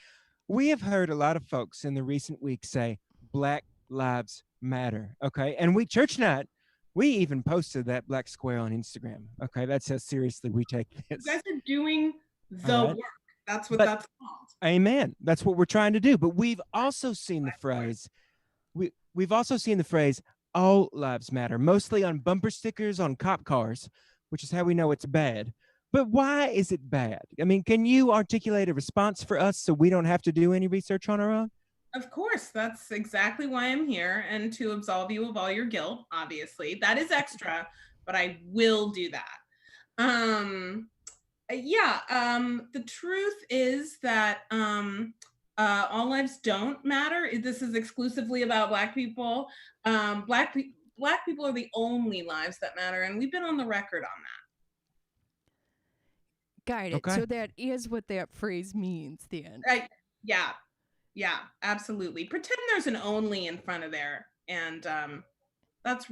A: we have heard a lot of folks in the recent weeks say Black Lives Matter, okay? And we, Church Night, we even posted that black square on Instagram, okay? That's how seriously we take this.
J: You guys are doing the work. That's what that's called.
A: Amen. That's what we're trying to do. But we've also seen the phrase, we've also seen the phrase, all lives matter, mostly on bumper stickers on cop cars, which is how we know it's bad. But why is it bad? I mean, can you articulate a response for us so we don't have to do any research on our own?
J: Of course, that's exactly why I'm here, and to absolve you of all your guilt, obviously. That is extra, but I will do that. The truth is that all lives don't matter. This is exclusively about Black people. Black people are the only lives that matter, and we've been on the record on that.
F: Got it.
A: Okay.
F: So that is what that phrase means then.
J: Right. Yeah, absolutely. Pretend there's an only in front of there. And that's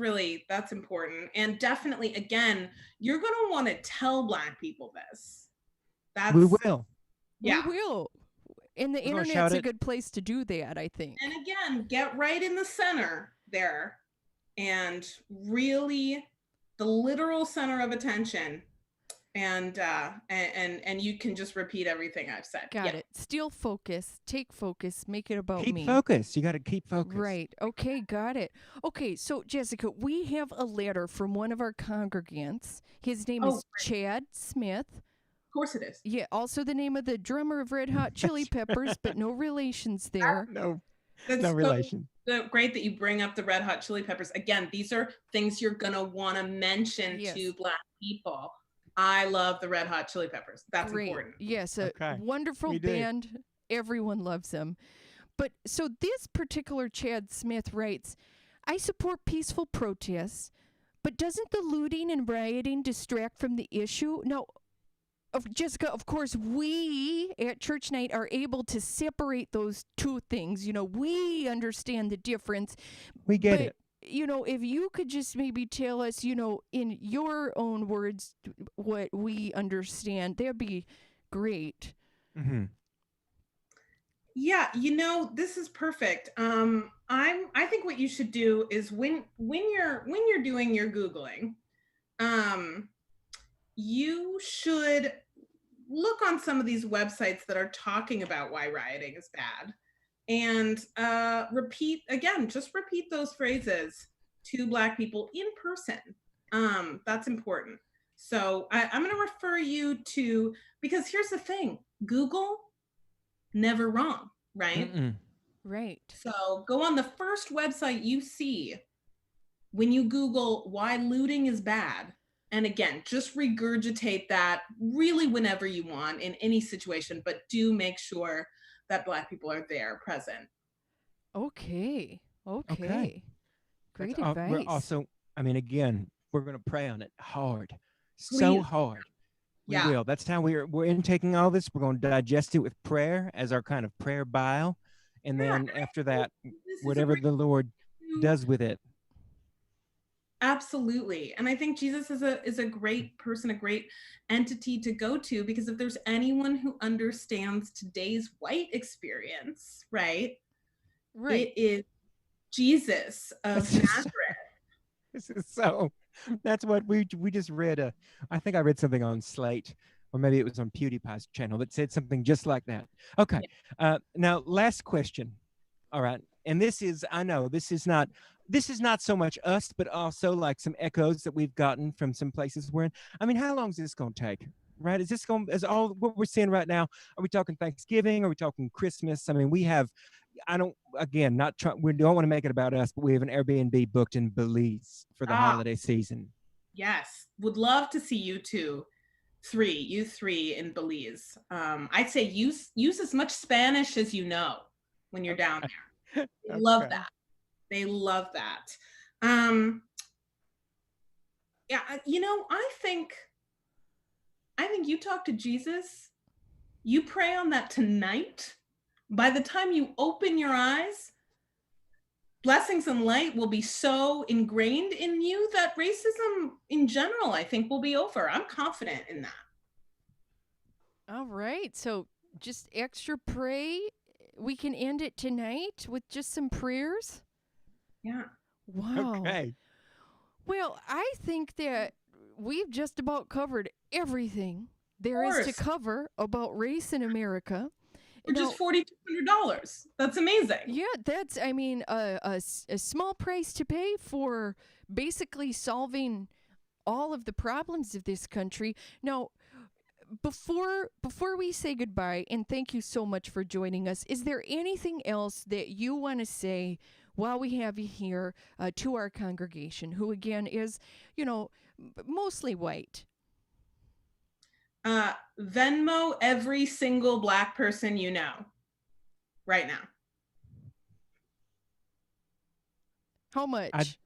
J: important. And definitely, again, you're going to want to tell Black people this.
A: We will.
J: Yeah.
F: We will. And the internet's a good place to do that, I think.
J: And again, get right in the center there and really the literal center of attention. And you can just repeat everything I've said.
F: Got it. Steal focus, take focus, make it about me.
A: Keep focus. You got to keep focus.
F: Right. Okay, got it. Okay, so Jessica, we have a letter from one of our congregants. His name is Chad Smith.
J: Of course it is.
F: Yeah, also the name of the drummer of Red Hot Chili Peppers, but no relations there.
A: No relation.
J: So great that you bring up the Red Hot Chili Peppers. Again, these are things you're going to want to mention to Black people. I love the Red Hot Chili Peppers. That's important.
F: Yes, a wonderful band. Everyone loves them. But so this particular Chad Smith writes, I support peaceful protests, but doesn't the looting and rioting distract from the issue? Now, Jessica, of course, we at Church Night are able to separate those two things. You know, we understand the difference.
A: We get it.
F: You know, if you could just maybe tell us, you know, in your own words, what we understand, that'd be great.
A: Mm-hmm.
J: Yeah, you know, this is perfect. I think what you should do is when you're doing your Googling, you should look on some of these websites that are talking about why rioting is bad, and just repeat those phrases to Black people in person. That's important. So I'm going to refer you to, because here's the thing, Google, never wrong, right?
A: Mm-mm.
F: Right.
J: So go on the first website you see when you Google why looting is bad. And again, just regurgitate that really whenever you want in any situation, but do make sure that Black people are there present.
F: Okay.
A: Okay.
F: Great
A: We're
F: advice.
A: also, I mean, again, we're going to pray on it hard, so
J: Please.
A: hard. We
J: Yeah.
A: will. That's how we're intaking all this. We're going to digest it with prayer as our kind of prayer bile, and then after that, whatever the Lord does with it.
J: Absolutely. And I think Jesus is a great person, a great entity to go to, because if there's anyone who understands today's white experience, right?
F: Right.
J: It is Jesus of Nazareth.
A: This is so. That's what we just read. I think I read something on Slate, or maybe it was on PewDiePie's channel that said something just like that. Okay. Now, last question. All right. And this is, I know this is not so much us, but also like some echoes that we've gotten from some places we're in. I mean, how long is this going to take? Right? Is all what we're seeing right now? Are we talking Thanksgiving? Are we talking Christmas? I mean, we don't want to make it about us, but we have an Airbnb booked in Belize for the holiday season.
J: Yes. Would love to see you three in Belize. I'd say use as much Spanish as you know when you're down there. They love that. They love that. Yeah, I think you talk to Jesus, you pray on that tonight. By the time you open your eyes, blessings and light will be so ingrained in you that racism in general, I think, will be over. I'm confident in that.
F: All right. So just extra pray. We can end it tonight with just some prayers.
J: Yeah.
F: Wow.
A: Okay.
F: Well, I think that we've just about covered everything there is to cover about race in America.
J: For just $4,200. That's amazing.
F: Yeah, that's, I mean, a small price to pay for basically solving all of the problems of this country. Now, before we say goodbye, and thank you so much for joining us, is there anything else that you want to say while we have you here to our congregation, who again is, mostly white?
J: Venmo every single Black person you know right now.
F: How much?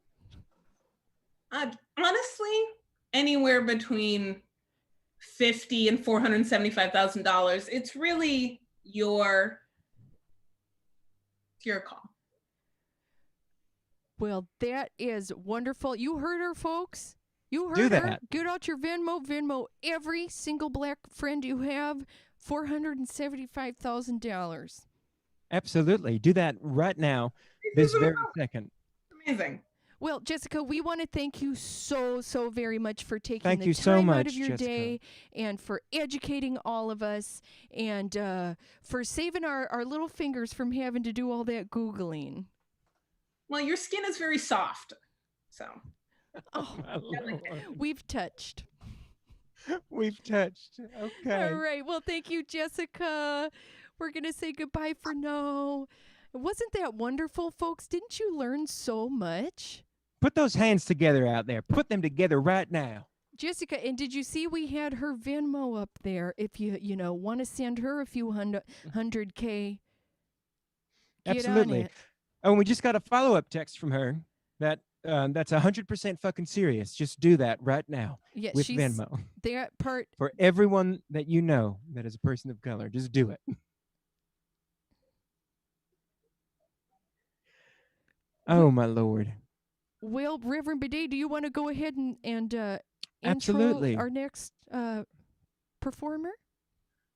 J: Honestly, anywhere between $50,000 and $475,000. It's really your call.
F: Well, that is wonderful. You heard her, folks. You heard her. Get out your Venmo every single Black friend you have, $475,000.
A: Absolutely. Do that right now, this very second.
J: Amazing.
F: Well, Jessica, we want to thank you so very much for taking
A: Thank
F: the
A: you so
F: time
A: much,
F: out of your
A: Jessica.
F: day, and for educating all of us, and for saving our little fingers from having to do all that Googling.
J: Well, your skin is very soft, so.
F: Oh, we've touched.
A: We've touched. Okay.
F: All right. Well, thank you, Jessica. We're going to say goodbye for now. Wasn't that wonderful, folks? Didn't you learn so much?
A: Put those hands together out there. Put them together right now.
F: Jessica, and did you see we had her Venmo up there? If you want to send her a few hundred K,
A: Absolutely. Oh, and we just got a follow-up text from her that's 100% fucking serious. Just do that right now with Venmo.
F: That part
A: for everyone that you know that is a person of color. Just do it. Oh my Lord.
F: Well, Reverend Bidet, do you want to go ahead and
A: Absolutely.
F: intro our next performer?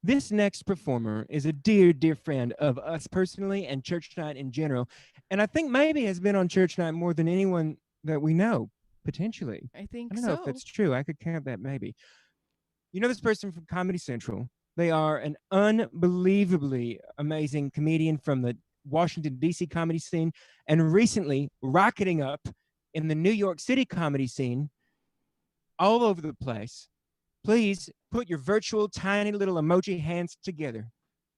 A: This next performer is a dear, dear friend of us personally and Church Night in general. And I think maybe has been on Church Night more than anyone that we know, potentially.
F: I think
A: I don't know if that's true. I could count that maybe. You know this person from Comedy Central. They are an unbelievably amazing comedian from the Washington, D.C. comedy scene, and recently rocketing up in the New York City comedy scene all over the place. Please put your virtual tiny little emoji hands together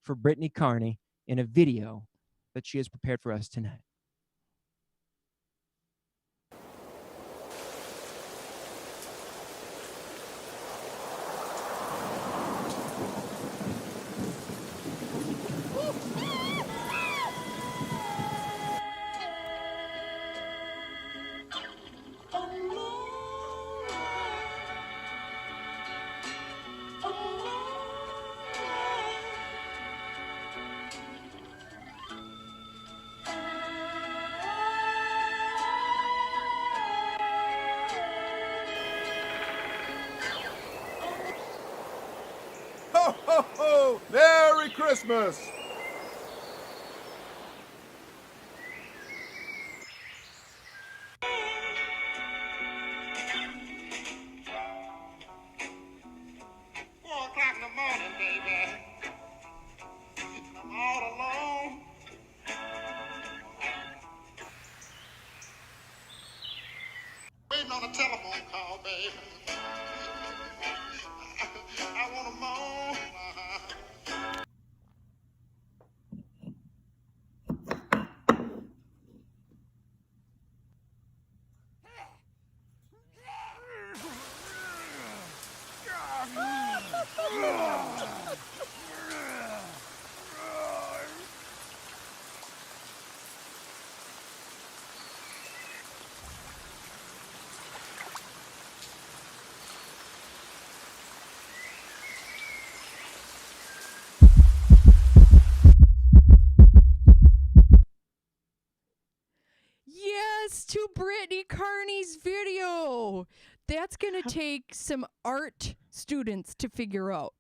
A: for Brittany Carney in a video that she has prepared for us tonight.
K: Ho, ho, ho! Merry Christmas!
L: Waiting on a telephone call, baby. I want to moan.
F: Yes, to Brittany Carney's video. That's going to take some art students to figure out.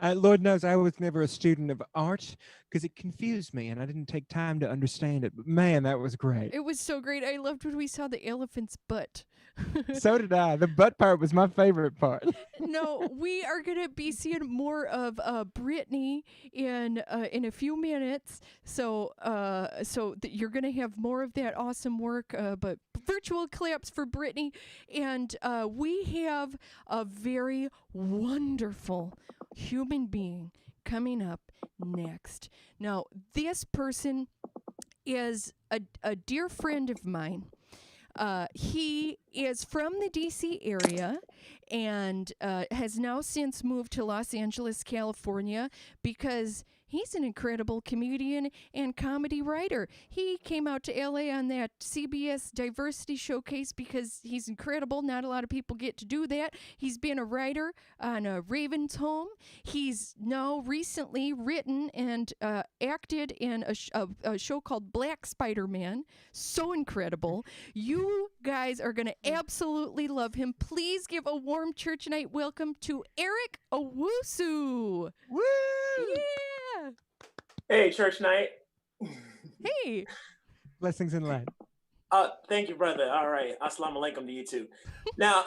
A: Lord knows I was never a student of art because it confused me and I didn't take time to understand it. But man, that was great.
F: It was so great. I loved when we saw the elephant's butt.
A: So did I. The butt part was my favorite part.
F: No, we are going to be seeing more of Brittany in a few minutes. So you're going to have more of that awesome work, but virtual claps for Brittany. And we have a very wonderful human being coming up next. Now, this person is a dear friend of mine. He is from the DC area and has now since moved to Los Angeles, California, because he's an incredible comedian and comedy writer. He came out to LA on that CBS Diversity Showcase because he's incredible. Not a lot of people get to do that. He's been a writer on Raven's Home. He's now recently written and acted in a show called Black Spider-Man. So incredible. You guys are going to absolutely love him. Please give a warm church night welcome to Eric Owusu.
A: Woo!
F: Yeah.
M: Hey, church night.
F: Hey.
A: Blessings in light.
M: Thank you, brother. All right. Assalamu alaikum to you too. Now,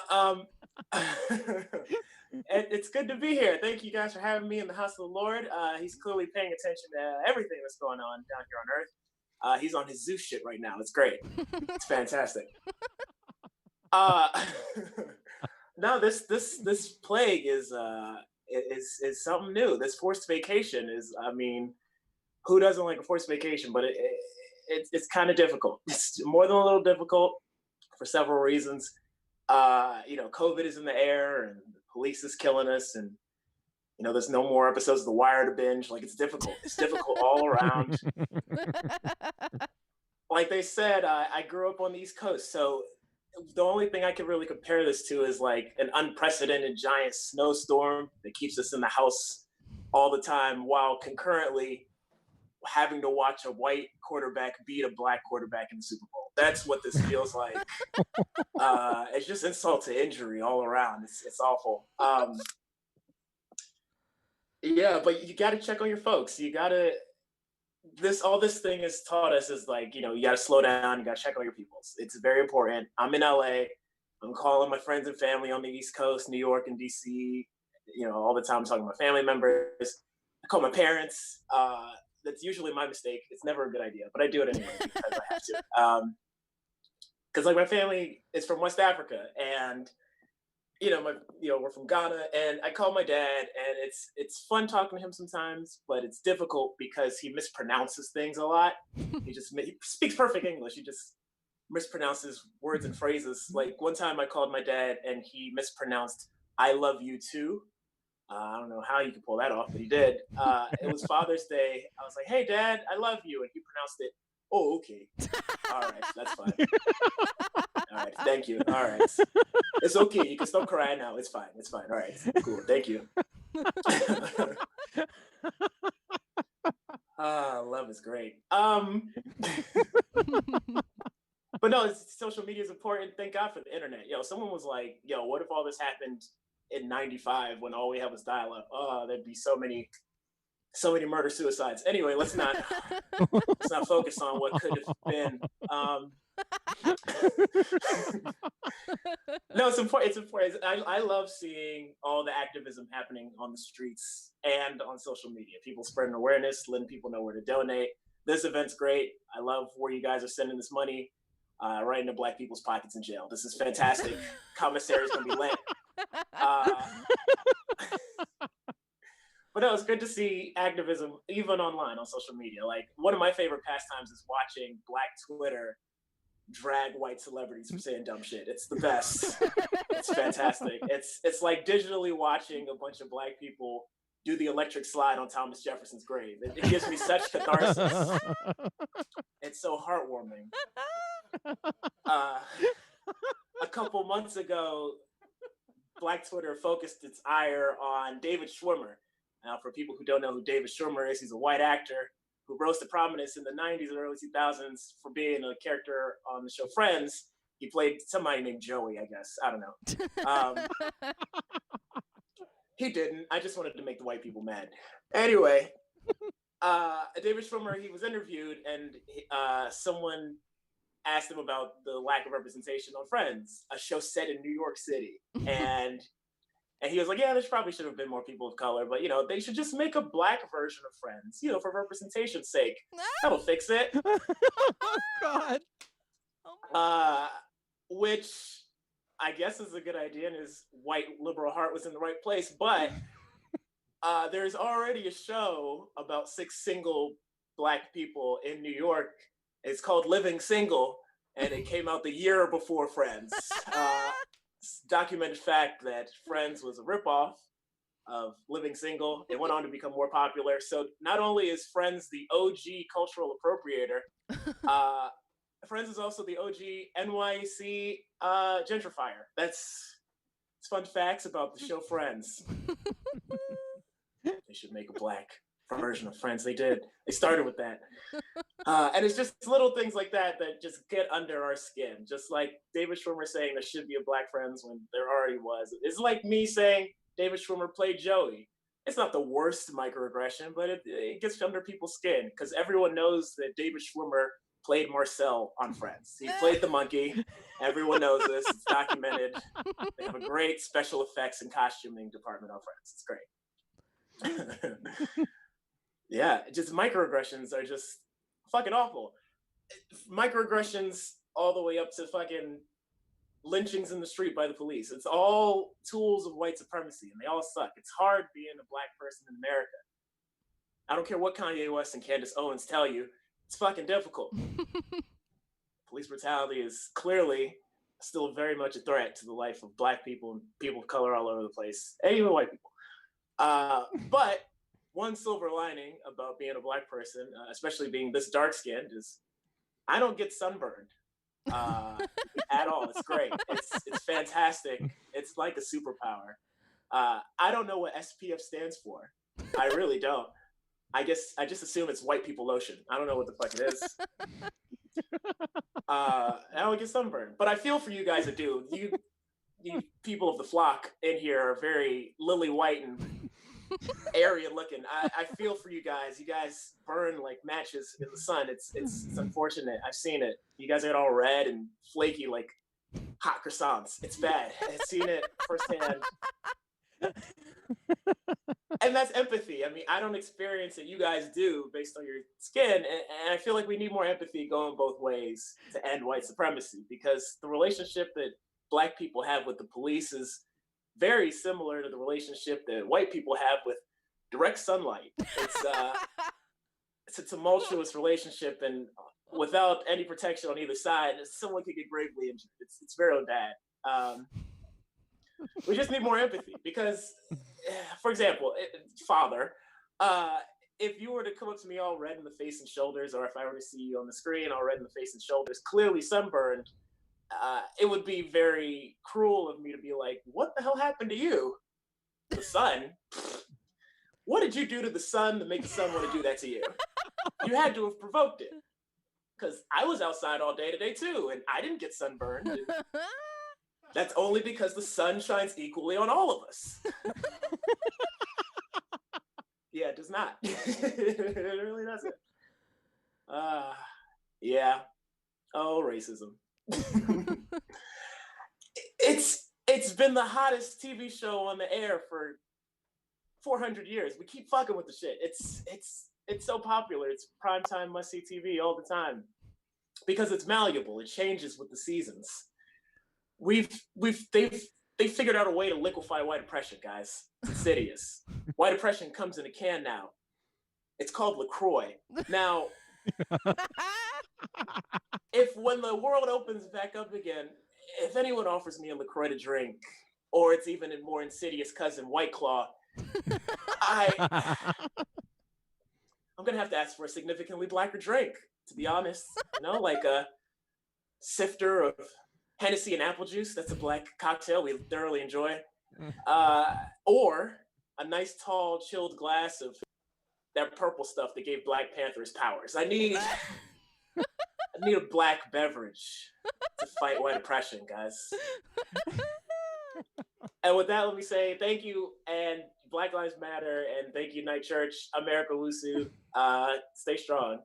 M: it's good to be here. Thank you guys for having me in the house of the Lord. He's clearly paying attention to everything that's going on down here on earth. He's on his Zeus shit right now. It's great. It's fantastic. No, this plague is something new. This forced vacation is, I mean, who doesn't like a forced vacation? But it's kind of difficult. It's more than a little difficult for several reasons. COVID is in the air and the police is killing us, and there's no more episodes of The Wire to binge. Like, it's difficult. It's difficult all around. Like they said, I grew up on the East Coast, so the only thing I can really compare this to is like an unprecedented giant snowstorm that keeps us in the house all the time while concurrently having to watch a white quarterback beat a black quarterback in the Super Bowl. That's what this feels like. It's just insult to injury all around. It's awful. Yeah, but you got to check on your folks. You got to, all this thing has taught us is like, you got to slow down. You got to check on your peoples. It's very important. I'm in LA. I'm calling my friends and family on the East Coast, New York and DC, all the time. I'm talking to my family members. I call my parents. That's usually my mistake. It's never a good idea, but I do it anyway because I have to. Because like my family is from West Africa, and we're from Ghana, and I call my dad, and it's fun talking to him sometimes, but it's difficult because he mispronounces things a lot. He speaks perfect English. He just mispronounces words and phrases. Like one time I called my dad and he mispronounced "I love you too." I don't know how you could pull that off, but he did. It was Father's Day. I was like, "Hey, Dad, I love you," and he pronounced it, "Oh, okay. All right, that's fine. All right, thank you. All right, it's okay. You can stop crying now. It's fine. It's fine. All right, cool. Thank you." Love is great. But no, social media is important. Thank God for the internet. Someone was like, what if all this happened in '95 when all we had was dial-up? Oh, there'd be so many murder suicides. Anyway, let's not focus on what could have been. No, it's important. It's important. I love seeing all the activism happening on the streets and on social media. People spreading awareness, letting people know where to donate. This event's great. I love where you guys are sending this money right into Black people's pockets in jail. This is fantastic. Commissary's gonna be lit. But no, it's good to see activism even online on social media. Like one of my favorite pastimes is watching Black Twitter drag white celebrities for saying dumb shit. It's the best. It's fantastic. It's like digitally watching a bunch of Black people do the electric slide on Thomas Jefferson's grave. It gives me such catharsis. It's so heartwarming. A couple months ago, Black Twitter focused its ire on David Schwimmer. Now, for people who don't know who David Schwimmer is, he's a white actor who rose to prominence in the 90s and early 2000s for being a character on the show Friends. He played somebody named Joey, I guess. I don't know. He didn't. I just wanted to make the white people mad. Anyway, David Schwimmer, he was interviewed, and someone asked him about the lack of representation on Friends, a show set in New York City. And he was like, yeah, there probably should have been more people of color, but, they should just make a Black version of Friends, for representation's sake. That'll fix it.
F: Oh, God.
M: Which I guess is a good idea, and his white liberal heart was in the right place. But there's already a show about 6 single Black people in New York. It's called Living Single, and it came out the year before Friends. It's documented fact that Friends was a ripoff of Living Single. It went on to become more popular. So not only is Friends the OG cultural appropriator, Friends is also the OG NYC gentrifier. It's fun facts about the show Friends. They should make a Black version of Friends. They did. They started with that. And it's just little things like that just get under our skin. Just like David Schwimmer saying there should be a Black Friends when there already was. It's like me saying David Schwimmer played Joey. It's not the worst microaggression, but it gets under people's skin because everyone knows that David Schwimmer played Marcel on Friends. He played the monkey. Everyone knows this. It's documented. They have a great special effects and costuming department on Friends. It's great. Yeah, just microaggressions are just fucking awful. Microaggressions all the way up to fucking lynchings in the street by the police. It's all tools of white supremacy, and they all suck. It's hard being a Black person in America. I don't care what Kanye West and Candace Owens tell you. It's fucking difficult. Police brutality is clearly still very much a threat to the life of Black people and people of color all over the place, and even white people. But one silver lining about being a Black person, especially being this dark-skinned, is I don't get sunburned at all. It's great. It's fantastic. It's like a superpower. I don't know what SPF stands for. I really don't. I just assume it's white people lotion. I don't know what the fuck it is. I don't get sunburned, but I feel for you guys that do. You people of the flock in here are very lily white and airy looking. I feel for you guys. You guys burn like matches in the sun. It's unfortunate. I've seen it. You guys get all red and flaky like hot croissants. It's bad. I've seen it firsthand. And that's empathy. I mean, I don't experience it. You guys do based on your skin. And I feel like we need more empathy going both ways to end white supremacy, because the relationship that Black people have with the police is very similar to the relationship that white people have with direct sunlight. It's a tumultuous relationship, and without any protection on either side, someone could get gravely injured. It's very bad. We just need more empathy because, for example, father, if you were to come up to me all red in the face and shoulders, or if I were to see you on the screen all red in the face and shoulders, clearly sunburned, it would be very cruel of me to be like, what the hell happened to you? The sun? What did you do to the sun to make the sun want to do that to you? You had to have provoked it. Because I was outside all day today too, and I didn't get sunburned. And that's only because the sun shines equally on all of us. Yeah, it does not. It really doesn't. Yeah. Oh, racism. It's been the hottest TV show on the air for 400 years. We keep fucking with the shit. It's so popular. It's primetime must-see TV all the time because it's malleable. It changes with the seasons. They've figured out a way to liquefy white oppression, guys. It's insidious. White oppression comes in a can now. It's called LaCroix. Now, if when the world opens back up again, if anyone offers me a LaCroix to drink, or it's even a more insidious cousin, White Claw, I'm gonna have to ask for a significantly blacker drink, to be honest. You know, like a sifter of Hennessy and apple juice. That's a Black cocktail we thoroughly enjoy. Or a nice, tall, chilled glass of that purple stuff that gave Black Panther his powers. I need a Black beverage to fight white oppression, guys. And with that, let me say thank you, and Black Lives Matter, and thank you, Night Church, America Wusu. Stay strong.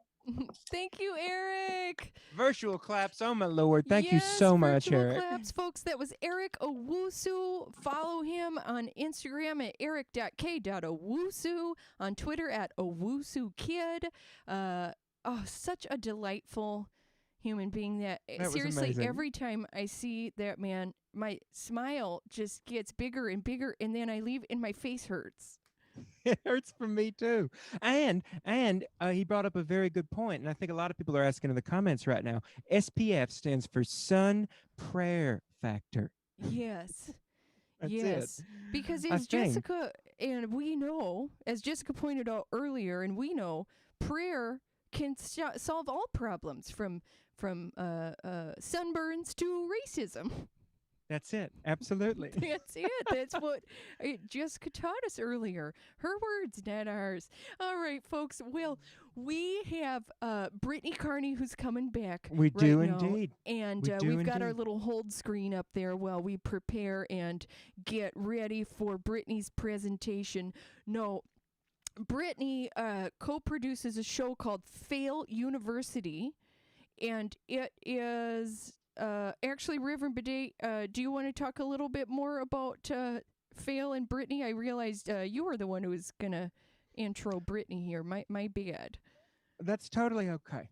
F: Thank you, Eric.
A: Virtual claps, oh my lord. Thank you so much, Eric.
F: Virtual claps, folks. That was Eric Owusu. Follow him on Instagram at eric.k.owusu, on Twitter at owusukid. Such a delightful human being that seriously,
A: amazing.
F: every time I see that man, my smile just gets bigger and bigger, and then I leave and my face hurts.
A: It hurts for me too. And he brought up a very good point, and I think a lot of people are asking in the comments right now. SPF stands for Sun Prayer Factor.
F: Yes.
A: That's
F: yes.
A: it.
F: Because as Jessica pointed out earlier, and we know, prayer can solve all problems from sunburns to racism.
A: That's it. Absolutely.
F: That's it. That's what Jessica taught us earlier. Her words, not ours. All right, folks. Well, we have Brittany Carney who's coming back.
A: We
F: right
A: do
F: now,
A: indeed.
F: And we've got our little hold screen up there while we prepare and get ready for Brittany's presentation. No, Brittany co-produces a show called Fail University, and it is... actually, Reverend Bidet, do you want to talk a little bit more about Fail and Brittany? I realized you were the one who was going to intro Brittany here. My bad.
A: That's totally okay.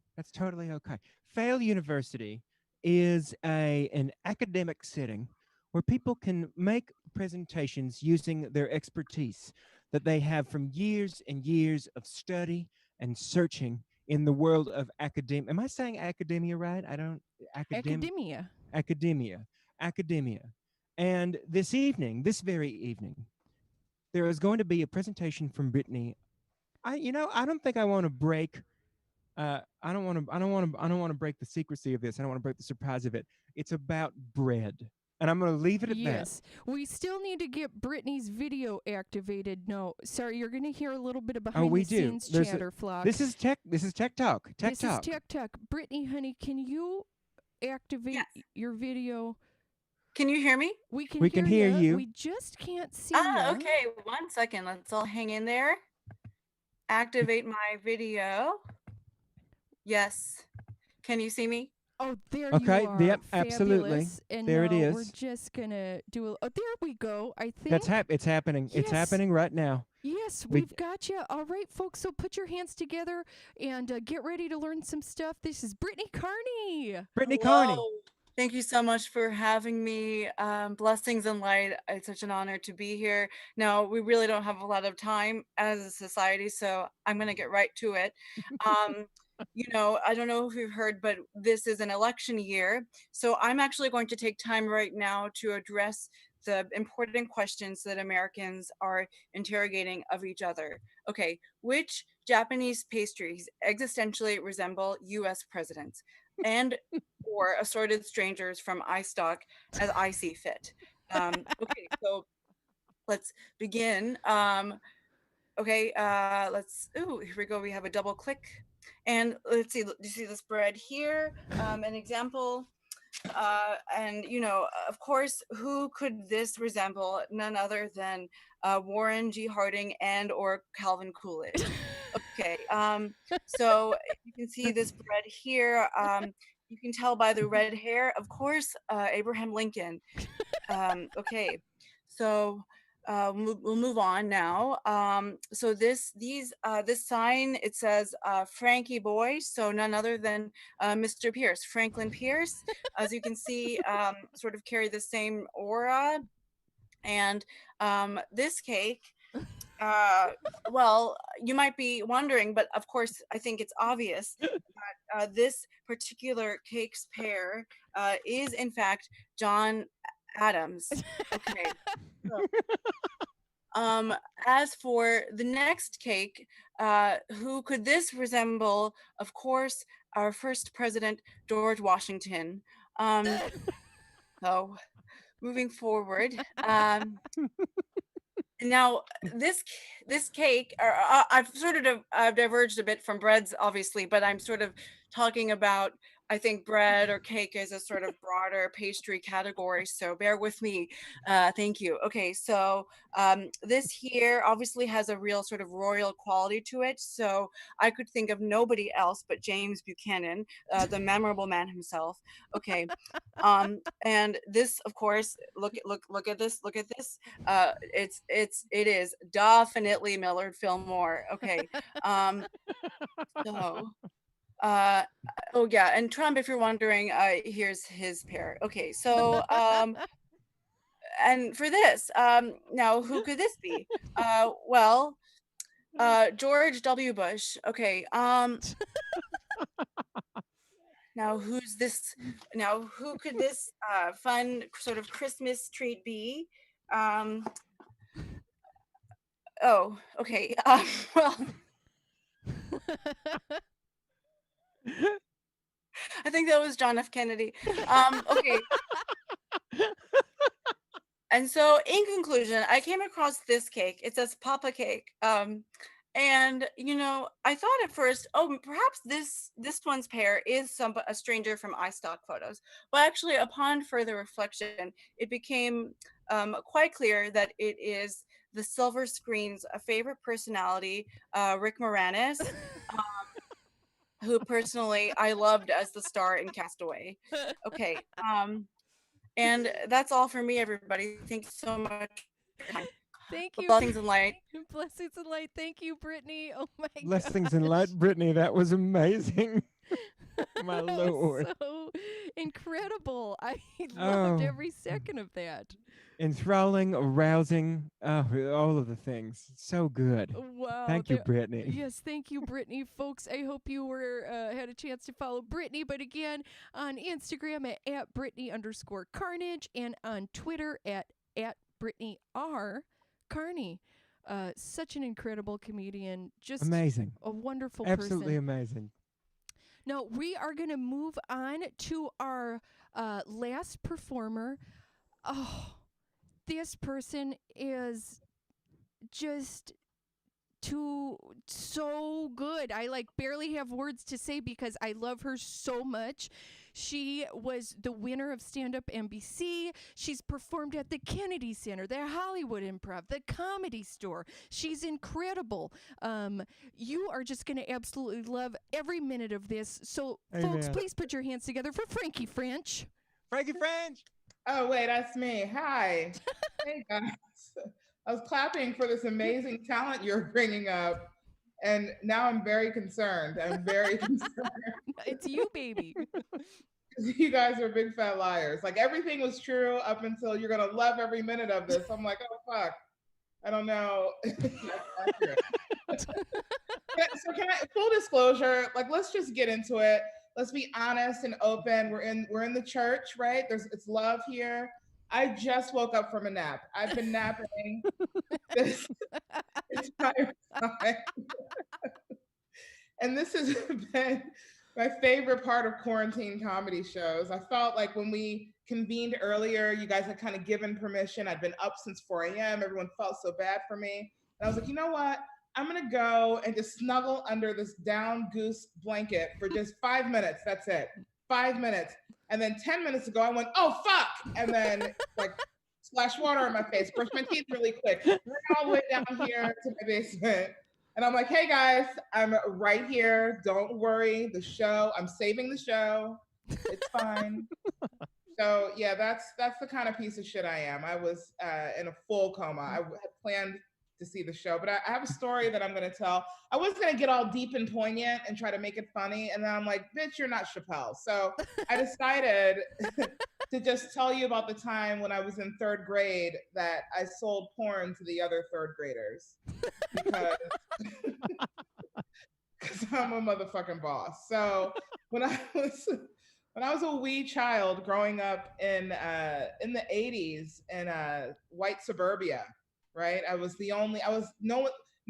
A: Fail University is an academic setting where people can make presentations using their expertise that they have from years and years of study and searching in the world of academia. Am I saying academia right? I don't...
F: Academia.
A: And this very evening, there is going to be a presentation from Brittany. I don't think I want to break... I don't want to break the secrecy of this. I don't want to break the surprise of it. It's about bread. And I'm going to leave it at that.
F: Yes. We still need to get Brittany's video activated. No, sorry, you're going to hear a little bit of behind the scenes chatter, Flock.
A: This is tech talk.
F: This is tech talk. Brittany, honey, can you activate your video?
N: Can you hear me?
F: We can hear you. We just can't see you.
N: Okay, 1 second. Let's all hang in there. Activate my video. Yes. Can you see me?
F: Oh, there
A: Okay,
F: you are.
A: yep, absolutely.
F: Fabulous. And
A: There it
F: now
A: is.
F: we're just gonna do a. Oh, there we go. I think
A: It's happening. It's
F: Yes.
A: happening right now.
F: Yes,
A: We-
F: we've got you. All right, folks. So put your hands together and get ready to learn some stuff. This is Brittany Carney.
A: Brittany
N: Hello.
A: Carney.
N: Thank you so much for having me. Blessings and light. It's such an honor to be here. Now, we really don't have a lot of time as a society, so I'm going to get right to it. I don't know if you've heard, but this is an election year. So I'm actually going to take time right now to address the important questions that Americans are interrogating of each other. Okay, which Japanese pastries existentially resemble US presidents? And or assorted strangers from iStock as I see fit. Okay, so let's begin. Here we go. We have a double click. And let's see, do you see this bread here? An example. Of course, who could this resemble? None other than Warren G. Harding and or Calvin Coolidge. Okay, so you can see this bread here. You can tell by the red hair, of course, Abraham Lincoln. Okay, so we'll move on now. So this sign, it says Frankie Boy, so none other than Mr. Pierce, Franklin Pierce. As you can see, sort of carry the same aura. And this cake, well, you might be wondering, but of course, I think it's obvious that this particular cake's pair is in fact John Adams. Okay. As for the next cake, who could this resemble? Of course, our first president, George Washington. So, moving forward. Now, this cake, I've sort of diverged a bit from breads, obviously, but I'm sort of talking about, I think bread or cake is a sort of broader pastry category, so bear with me. Thank you. Okay, so this here obviously has a real sort of royal quality to it, so I could think of nobody else but James Buchanan, the memorable man himself. Okay, and this, of course, look at this. It is definitely Millard Fillmore. Okay, so. Oh yeah, and Trump, if you're wondering, here's his pair. Okay, so and for this, now who could this be? Well, George W. Bush. Okay, now who's this? Now who could this fun sort of Christmas treat be? Oh, okay. Well. I think that was John F. Kennedy. Okay. And so, in conclusion, I came across this cake. It says Papa Cake. And I thought at first, oh, perhaps this one's pair is a stranger from iStock photos. But actually, upon further reflection, it became quite clear that it is the silver screen's favorite personality, Rick Moranis. Who personally I loved as the star in Castaway. Okay, and that's all for me, everybody. Thank you so much.
F: Thank you.
N: Blessings and light.
F: Blessings and light. Thank you, Brittany. Oh my god.
A: Blessings and light, Brittany. That was amazing. My Lord.
F: So incredible. I loved every second of that.
A: Enthralling, arousing, all of the things. So good.
F: Wow.
A: Thank you, Brittany.
F: Yes, thank you, Brittany. Folks, I hope you had a chance to follow Brittany. But again, on Instagram at Brittany_Carnage and on Twitter at Brittany R. Carney. Such an incredible comedian. Just
A: amazing.
F: A wonderful
A: Absolutely
F: person.
A: Amazing.
F: Now, we are going to move on to our last performer. Oh, this person is just so good. I barely have words to say because I love her so much. She was the winner of Stand Up NBC. She's performed at the Kennedy Center, the Hollywood Improv, the Comedy Store. She's incredible. You are just going to absolutely love every minute of this. So, folks,
A: Amen.
F: please put your hands together for Frankie French.
A: Frankie French.
O: Oh, wait, that's me. Hi. Hey, guys. I was clapping for this amazing talent you're bringing up, and now I'm very concerned. I'm very concerned.
F: It's you, baby.
O: You guys are big fat liars. Like, everything was true up until you're going to love every minute of this. I'm like, oh, fuck. I don't know. So can I, full disclosure, like, let's just get into it. Let's be honest and open. We're in the church, right? It's love here. I just woke up from a nap. I've been napping this entire time. And this has been my favorite part of quarantine comedy shows. I felt like when we convened earlier, you guys had kind of given permission. I'd been up since 4 a.m. Everyone felt so bad for me. And I was like, you know what? I'm gonna go and just snuggle under this down goose blanket for just 5 minutes. That's it. 5 minutes. And then 10 minutes ago, I went, oh, fuck. And then like splash water on my face, brush my teeth really quick, ran all the way down here to my basement. And I'm like, hey guys, I'm right here. Don't worry, I'm saving the show. It's fine. So yeah, that's the kind of piece of shit I am. I was in a full coma. I had planned to see the show, but I have a story that I'm going to tell. I was going to get all deep and poignant and try to make it funny, and then I'm like, bitch, you're not Chappelle. So I decided to just tell you about the time when I was in 3rd grade that I sold porn to the other 3rd graders because I'm a motherfucking boss. So when I was a wee child growing up in the 80s in white suburbia, right? No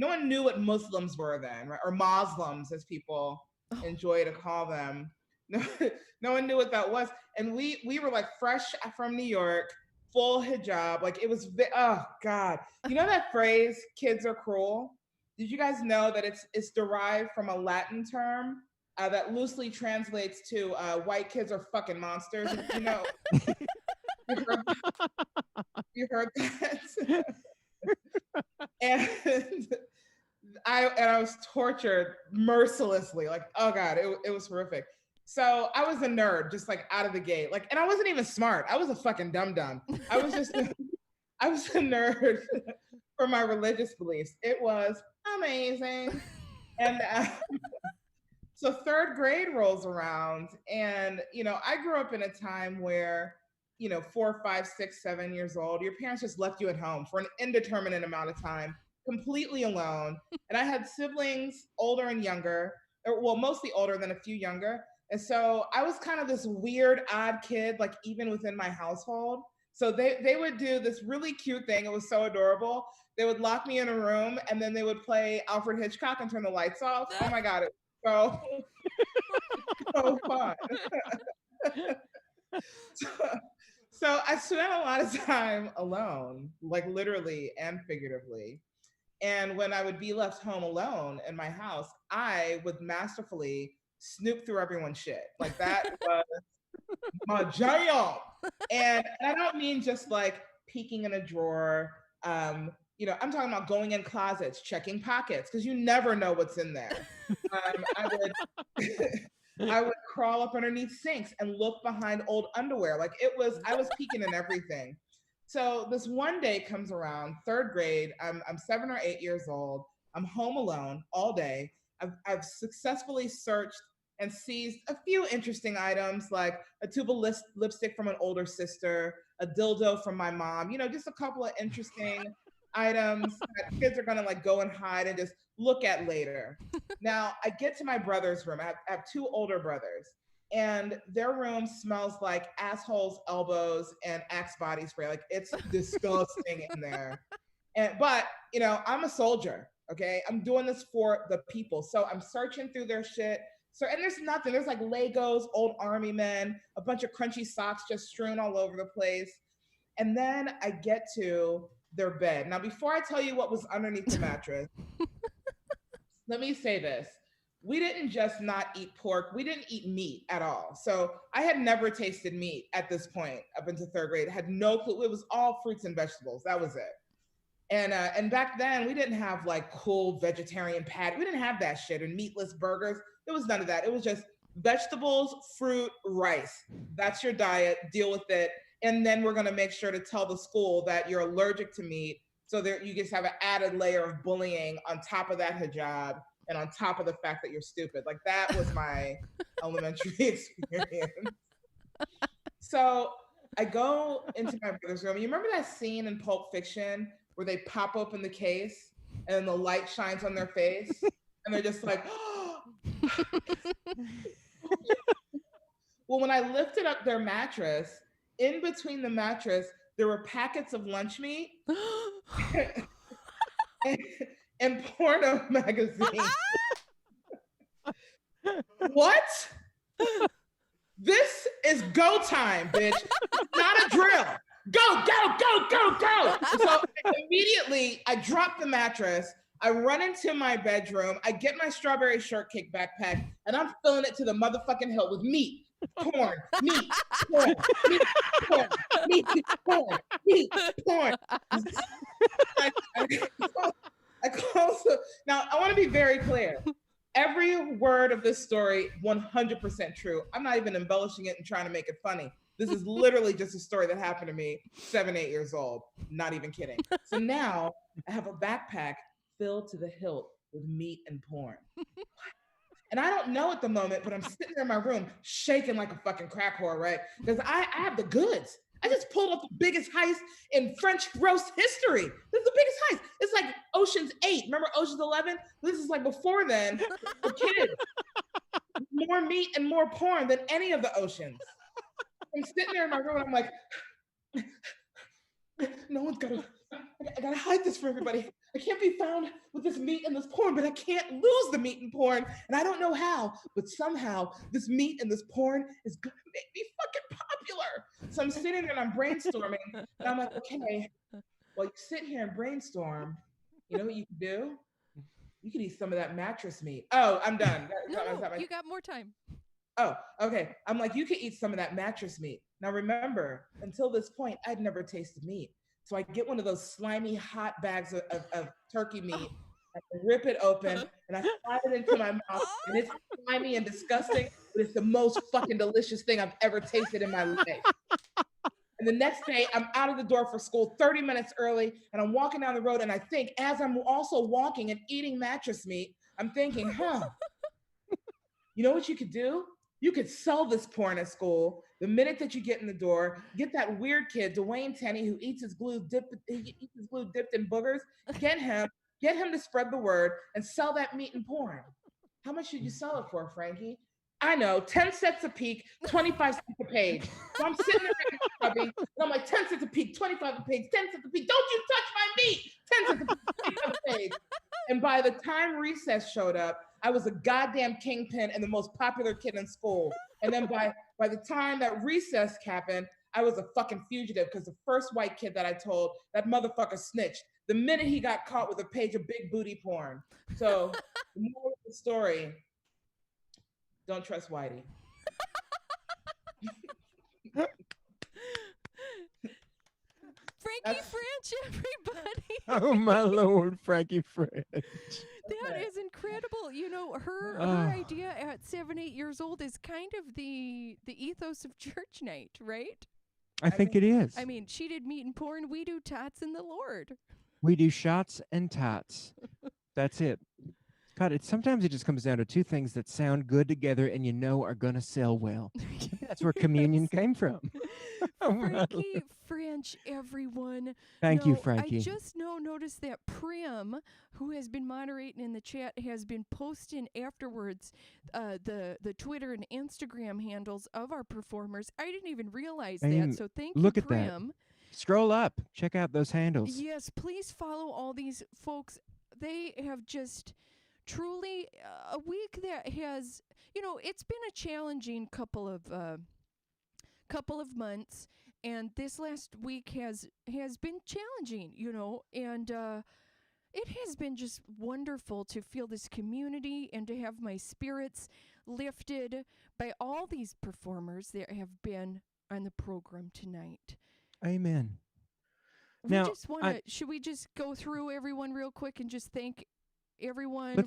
O: one knew what Muslims were then, right? Or Moslems, as people enjoy to call them. No one knew what that was. And we were like fresh from New York, full hijab. Like it was, oh God. You know that phrase, kids are cruel? Did you guys know that it's derived from a Latin term that loosely translates to white kids are fucking monsters? You know, you heard that? And I was tortured mercilessly. Like, oh God, it was horrific. So I was a nerd, just like out of the gate. Like, and I wasn't even smart. I was a fucking dum-dum. I was a nerd for my religious beliefs. It was amazing. And so 3rd grade rolls around, and I grew up in a time where 4, 5, 6, 7 years old, your parents just left you at home for an indeterminate amount of time, completely alone. And I had siblings, older and younger, well, mostly older than a few younger. And so I was kind of this weird, odd kid, like even within my household. So they would do this really cute thing. It was so adorable. They would lock me in a room, and then they would play Alfred Hitchcock and turn the lights off. Oh my God, it was so fun. So I spent a lot of time alone, like literally and figuratively. And when I would be left home alone in my house, I would masterfully snoop through everyone's shit. Like that was my jam. And I don't mean just like peeking in a drawer. I'm talking about going in closets, checking pockets, because you never know what's in there. I would crawl up underneath sinks and look behind old underwear. Like I was peeking in everything. So this one day comes around, 3rd grade. I'm 7 or 8 years old. I'm home alone all day. I've successfully searched and seized a few interesting items, like a tube of lipstick from an older sister, a dildo from my mom, just a couple of interesting items that kids are gonna like go and hide and just look at later. Now I get to my brother's room. I have 2 older brothers, and their room smells like assholes, elbows, and Axe body spray. Like it's disgusting in there. But I'm a soldier. Okay, I'm doing this for the people. So I'm searching through their shit. So, and there's nothing. There's like Legos, old army men, a bunch of crunchy socks just strewn all over the place. And then I get to their bed. Now, before I tell you what was underneath the mattress, let me say this. we didn't just not eat pork, we didn't eat meat at all. So I had never tasted meat at this point up into third grade. I had no clue. It was all fruits and vegetables. That was it. And back then we didn't have like cool vegetarian patty. We didn't have that shit and meatless burgers. There was none of that. It was just vegetables, fruit, rice. That's your diet. Deal with it. And then we're going to make sure to tell the school that you're allergic to meat. So that you just have an added layer of bullying on top of that hijab and on top of the fact that you're stupid. Like that was my elementary experience. So I go into my brother's room. You remember that scene in Pulp Fiction where they pop open the case and then the light shines on their face and they're just like, oh. Well, when I lifted up their mattress, in between the mattress, there were packets of lunch meat and porno magazines. What? This is go time, bitch. It's not a drill. Go, go, go, go, go. So immediately I drop the mattress. I run into my bedroom. I get my strawberry shortcake backpack and I'm filling it to the motherfucking hilt with meat, porn, meat, porn, meat, porn, meat, porn, meat, porn. Now, I want to be very clear. Every word of this story, 100% true. I'm not even embellishing it and trying to make it funny. This is literally just a story that happened to me 7, 8 years old. Not even kidding. So now I have a backpack filled to the hilt with meat and porn. And I don't know at the moment, but I'm sitting there in my room shaking like a fucking crack whore, right? Because I have the goods. I just pulled up the biggest heist in French roast history. This is the biggest heist. It's like Ocean's 8. Remember Ocean's 11? This is like before then for kids. More meat and more porn than any of the oceans. I'm sitting there in my room and I'm like, no one's I gotta hide this for everybody. I can't be found with this meat and this porn, but I can't lose the meat and porn. And I don't know how, but somehow this meat and this porn is gonna make me fucking popular. So I'm sitting there and I'm brainstorming. And I'm like, okay, well, you sit here and brainstorm. You know what you can do? You can eat some of that mattress meat. Oh, I'm done.
F: No, you got more time.
O: Oh, okay. I'm like, you can eat some of that mattress meat. Now remember, until this point, I'd never tasted meat. So I get one of those slimy hot bags of turkey meat, and I rip it open, and I slide it into my mouth, and it's slimy and disgusting, but it's the most fucking delicious thing I've ever tasted in my life. And the next day, I'm out of the door for school 30 minutes early, and I'm walking down the road, and I think, as I'm also walking and eating mattress meat, I'm thinking, you know what you could do? You could sell this porn at school. The minute that you get in the door, get that weird kid, Dwayne Tenney, who eats his glue dipped in boogers. Get him to spread the word and sell that meat and porn. How much should you sell it for, Frankie? I know, 10 cents a peek, 25 cents a page. So I'm sitting there scrubbing, and I'm like, 10 cents a peek, 25 a page, 10 cents a peek. Don't you touch my meat! 10 cents a peek, 25 a page. And by the time recess showed up, I was a goddamn kingpin and the most popular kid in school. And then by the time that recess happened, I was a fucking fugitive because the first white kid that I told, that motherfucker snitched the minute he got caught with a page of big booty porn. So the moral of the story, don't trust Whitey.
F: Frankie French, everybody.
A: Oh my Lord, Frankie French.
F: That is incredible. You know, her idea at 7, 8 years old is kind of the ethos of church night, right?
A: I think it is.
F: I mean, she did meat and porn. We do tots in the Lord.
A: We do shots and tots. That's it. God, sometimes it just comes down to two things that sound good together and you know are going to sell well. That's where communion came from.
F: Frankie French, everyone.
A: Thank you, Frankie.
F: I just noticed that Prim, who has been moderating in the chat, has been posting afterwards the Twitter and Instagram handles of our performers. I didn't even realize that, so thank you,
A: look at
F: Prim.
A: That. Scroll up. Check out those handles.
F: Yes, please follow all these folks. They have just... truly a week that has, it's been a challenging couple of months, and this last week has been challenging, and it has been just wonderful to feel this community and to have my spirits lifted by all these performers that have been on the program tonight.
A: Amen.
F: We
A: Now,
F: just want to, should we just go through everyone real quick and just thank everyone?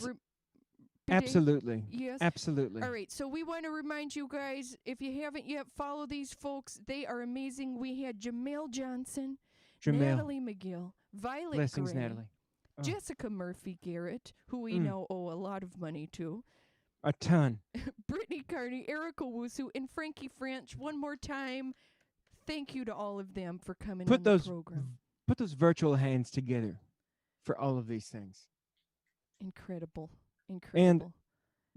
A: Absolutely.
F: Yes.
A: Absolutely.
F: All right. So we want to remind you guys, if you haven't yet, follow these folks. They are amazing. We had Jamel Johnson, Natalie McGill, Violet
A: Blessings,
F: Gray,
A: Natalie. Oh.
F: Jessica Murphy Garrett, who we now owe a lot of money to.
A: A ton.
F: Brittany Carney, Erica Wusu, and Frankie French. One more time, thank you to all of them for coming on the program.
A: Put those virtual hands together for all of these things.
F: Incredible.
A: And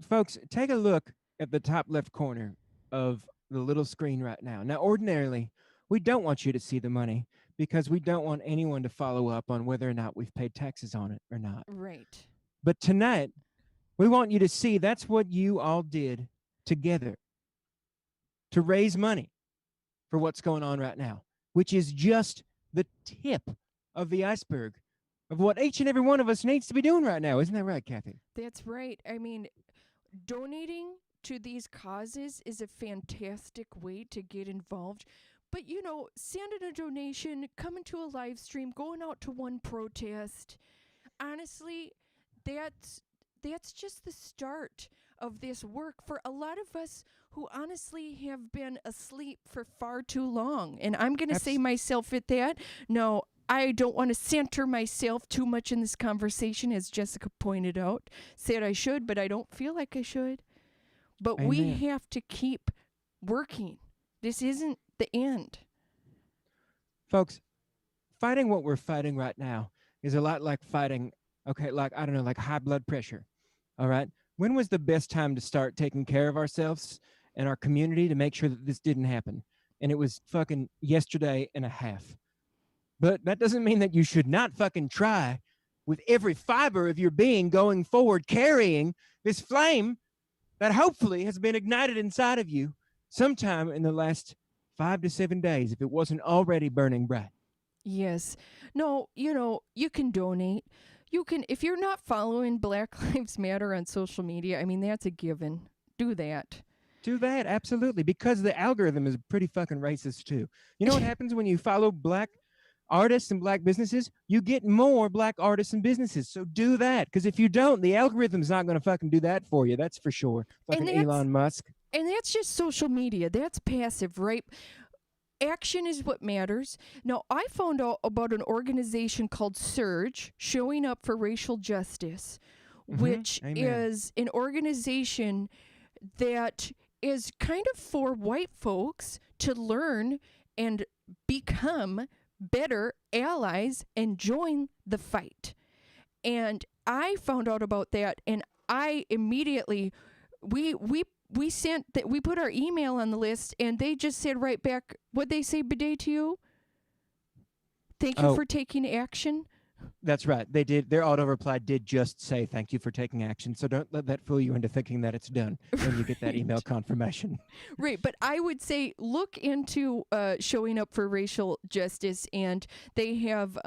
A: folks, take a look at the top left corner of the little screen right now. Now, ordinarily, we don't want you to see the money because we don't want anyone to follow up on whether or not we've paid taxes on it or not.
F: Right.
A: But tonight, we want you to see that's what you all did together to raise money for what's going on right now, which is just the tip of the iceberg of what each and every one of us needs to be doing right now. Isn't that right, Kathy?
F: That's right. I mean, donating to these causes is a fantastic way to get involved. But, you know, sending a donation, coming to a live stream, going out to one protest, honestly, that's just the start of this work for a lot of us who honestly have been asleep for far too long. And I'm going to say myself at that. No, I don't want to center myself too much in this conversation, as Jessica pointed out. Said I should, but I don't feel like I should. But we have to keep working. This isn't the end.
A: Folks, fighting what we're fighting right now is a lot like fighting, like high blood pressure. All right? When was the best time to start taking care of ourselves and our community to make sure that this didn't happen? And it was fucking yesterday and a half. But that doesn't mean that you should not fucking try with every fiber of your being going forward, carrying this flame that hopefully has been ignited inside of you sometime in the last 5 to 7 days, if it wasn't already burning bright.
F: Yes. No, you know, you can donate. You can, if you're not following Black Lives Matter on social media, I mean, that's a given. Do that.
A: Do that, absolutely, because the algorithm is pretty fucking racist too. You know what happens when you follow Black artists and Black businesses? You get more Black artists and businesses. So do that, because if you don't, the algorithm's not going to fucking do that for you. That's for sure. Fucking Elon Musk.
F: And that's just social media. That's passive, right? Action is what matters. Now, I found out about an organization called Surge, Showing Up for Racial Justice, which is an organization that is kind of for white folks to learn and become better allies and join the fight. And I found out about that, and I immediately we sent that, we put our email on the list, and they just said right back, what'd they say, Bidet, to you? Thank you for taking action.
A: That's right. They did. Their auto reply did just say thank you for taking action. So don't let that fool you into thinking that it's done when you get that email confirmation.
F: Right. But I would say look into Showing Up for Racial Justice, and they have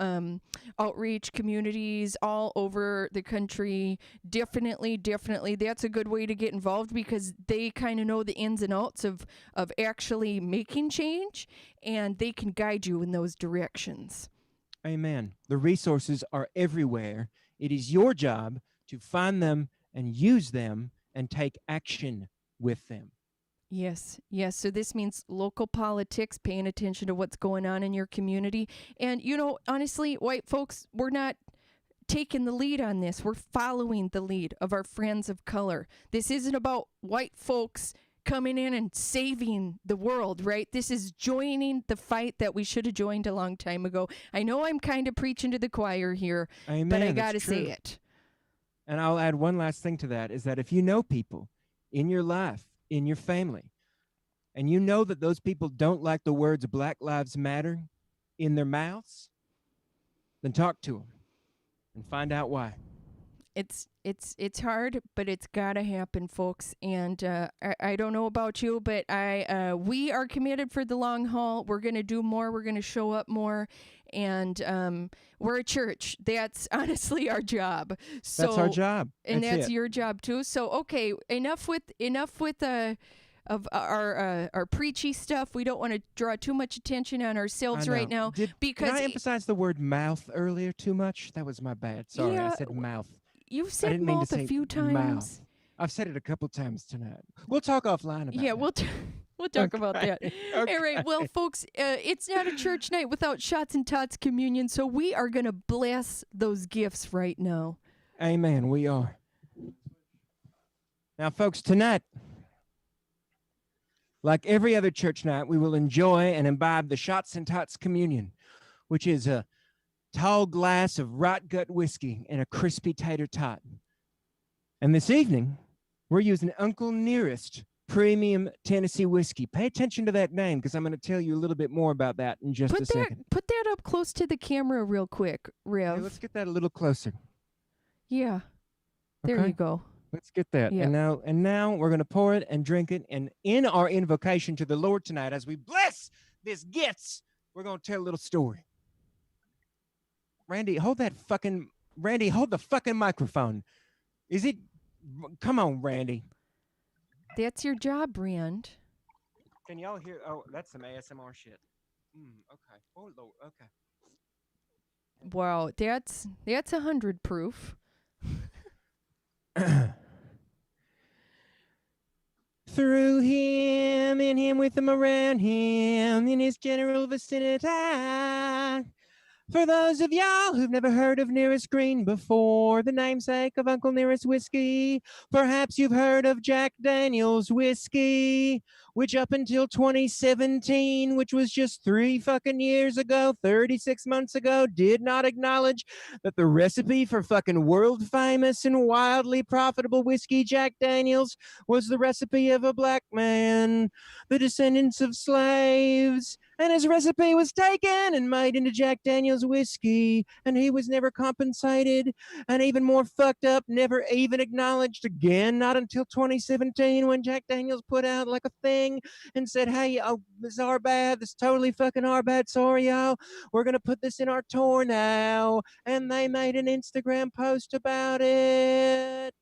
F: outreach communities all over the country. Definitely. That's a good way to get involved, because they kind of know the ins and outs of actually making change, and they can guide you in those directions.
A: Amen. The resources are everywhere. It is your job to find them and use them and take action with them.
F: Yes. So this means local politics, paying attention to what's going on in your community. And, you know, honestly, white folks, we're not taking the lead on this. We're following the lead of our friends of color. This isn't about white folks coming in and saving the world, right? This is joining the fight that we should have joined a long time ago. I know I'm kind of preaching to the choir here,
A: Amen,
F: but I got to say it.
A: And I'll add one last thing to that, is that if you know people in your life, in your family, and you know that those people don't like the words Black Lives Matter in their mouths, then talk to them and find out why.
F: It's hard, but it's gotta happen, folks. And I don't know about you, but we are committed for the long haul. We're gonna do more. We're gonna show up more, and we're a church. That's honestly our job. So,
A: That's our job.
F: and that's
A: it.
F: your job too. So okay, enough with of our preachy stuff. We don't want to draw too much attention on ourselves
A: I know.
F: right now
A: Did I emphasize the word mouth earlier too much? That was my bad. Sorry,
F: Yeah,
A: I said mouth.
F: You've
A: I
F: said
A: didn't mean to
F: mouth a
A: say
F: few times.
A: mouth. I've said it a couple times tonight. We'll talk offline about
F: Yeah,
A: that.
F: we'll talk about that.
A: Okay.
F: All right, well, folks, it's not a church night without Shots and Tots communion, so we are going to bless those gifts right now.
A: Amen. We are. Now, folks, tonight, like every other church night, we will enjoy and imbibe the Shots and Tots communion, which is a tall glass of rot gut whiskey and a crispy tater tot. And this evening, we're using Uncle Nearest Premium Tennessee Whiskey. Pay attention to that name because I'm going to tell you a little bit more about that in just a second.
F: Put that up close to the camera real quick, Rev.
A: Okay, let's get that a little closer.
F: Yeah. There
A: Okay.
F: you go.
A: Let's get that.
F: Yeah.
A: And now we're going to pour it and drink it. And in our invocation to the Lord tonight, as we bless these gifts, we're going to tell a little story. Randy, hold the fucking microphone. Is it? Come on, Randy.
F: That's your job, Rand.
A: Can y'all hear? Oh, that's some ASMR shit. Okay. Oh, Lord. Okay.
F: Wow, that's 100 proof.
A: Through him, in him, with him, around him, in his general vicinity. For those of y'all who've never heard of Nearest Green before, the namesake of Uncle Nearest Whiskey, perhaps you've heard of Jack Daniel's Whiskey, which up until 2017, which was just 3 fucking years ago, 36 months ago, did not acknowledge that the recipe for fucking world famous and wildly profitable whiskey Jack Daniel's was the recipe of a black man, the descendants of slaves, and his recipe was taken and made into Jack Daniel's whiskey, and he was never compensated, and even more fucked up, never even acknowledged again, not until 2017 when Jack Daniel's put out like a thing and said, hey, oh, this is our bad, this is totally fucking our bad, sorry y'all, we're gonna put this in our tour now, and they made an Instagram post about it.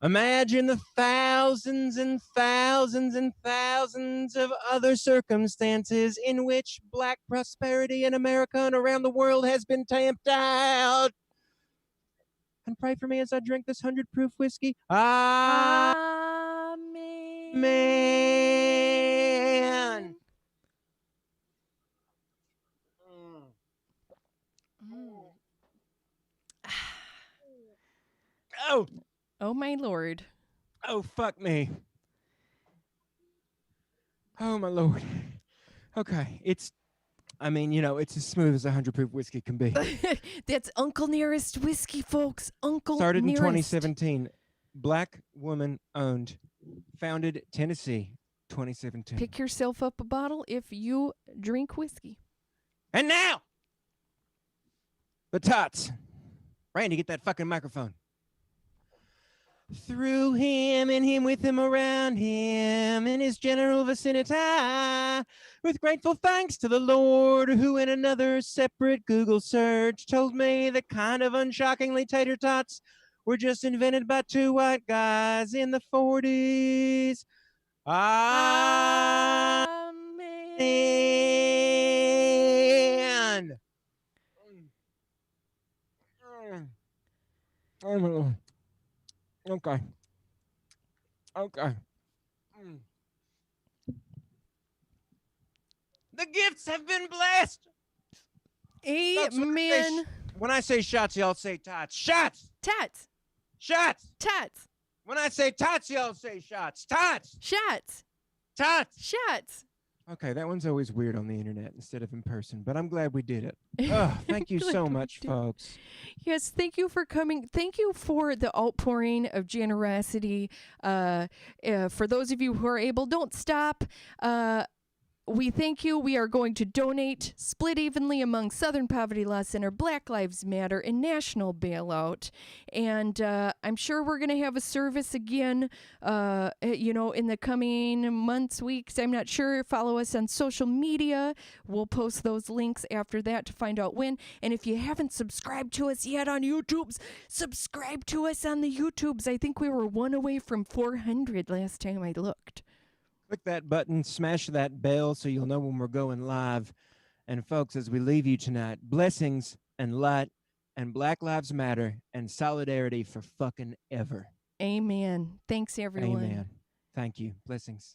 A: Imagine the thousands and thousands and thousands of other circumstances in which black prosperity in America and around the world has been tamped out. And pray for me as I drink this 100 proof whiskey. Amen. Oh.
F: Oh, my Lord.
A: Oh, fuck me. Oh, my Lord. Okay, it's as smooth as 100 proof whiskey can be.
F: That's Uncle Nearest Whiskey, folks. Uncle
A: Started in
F: Nearest.
A: 2017. Black woman owned. Founded Tennessee, 2017.
F: Pick yourself up a bottle if you drink whiskey.
A: And now, the tots. Randy, get that fucking microphone. Through him, and him, with him, around him, in his general vicinity, with grateful thanks to the Lord, who in another separate Google search told me the kind of unshockingly tater tots were just invented by 2 white guys in the 40s. Amen. Okay. The gifts have been blessed.
F: Amen.
A: When I say shots, y'all say tots. Shots.
F: Tots.
A: Shots.
F: Tots.
A: When I say tots, y'all say shots. Tots.
F: Shots.
A: Tots.
F: Shots.
A: Okay, that one's always weird on the internet instead of in person, but I'm glad we did it. Oh, thank you so much, folks.
F: Yes, thank you for coming. Thank you for the outpouring of generosity. For those of you who are able, don't stop. we thank you. We are going to donate, split evenly among Southern Poverty Law Center, Black Lives Matter, and National Bailout. And I'm sure we're going to have a service again, in the coming months, weeks. I'm not sure. Follow us on social media. We'll post those links after that to find out when. And if you haven't subscribed to us yet on YouTubes, subscribe to us on the YouTubes. I think we were one away from 400 last time I looked.
A: Click that button, smash that bell so you'll know when we're going live. And folks, as we leave you tonight, blessings and light and Black Lives Matter and solidarity for fucking ever.
F: Amen. Thanks, everyone.
A: Amen. Thank you. Blessings.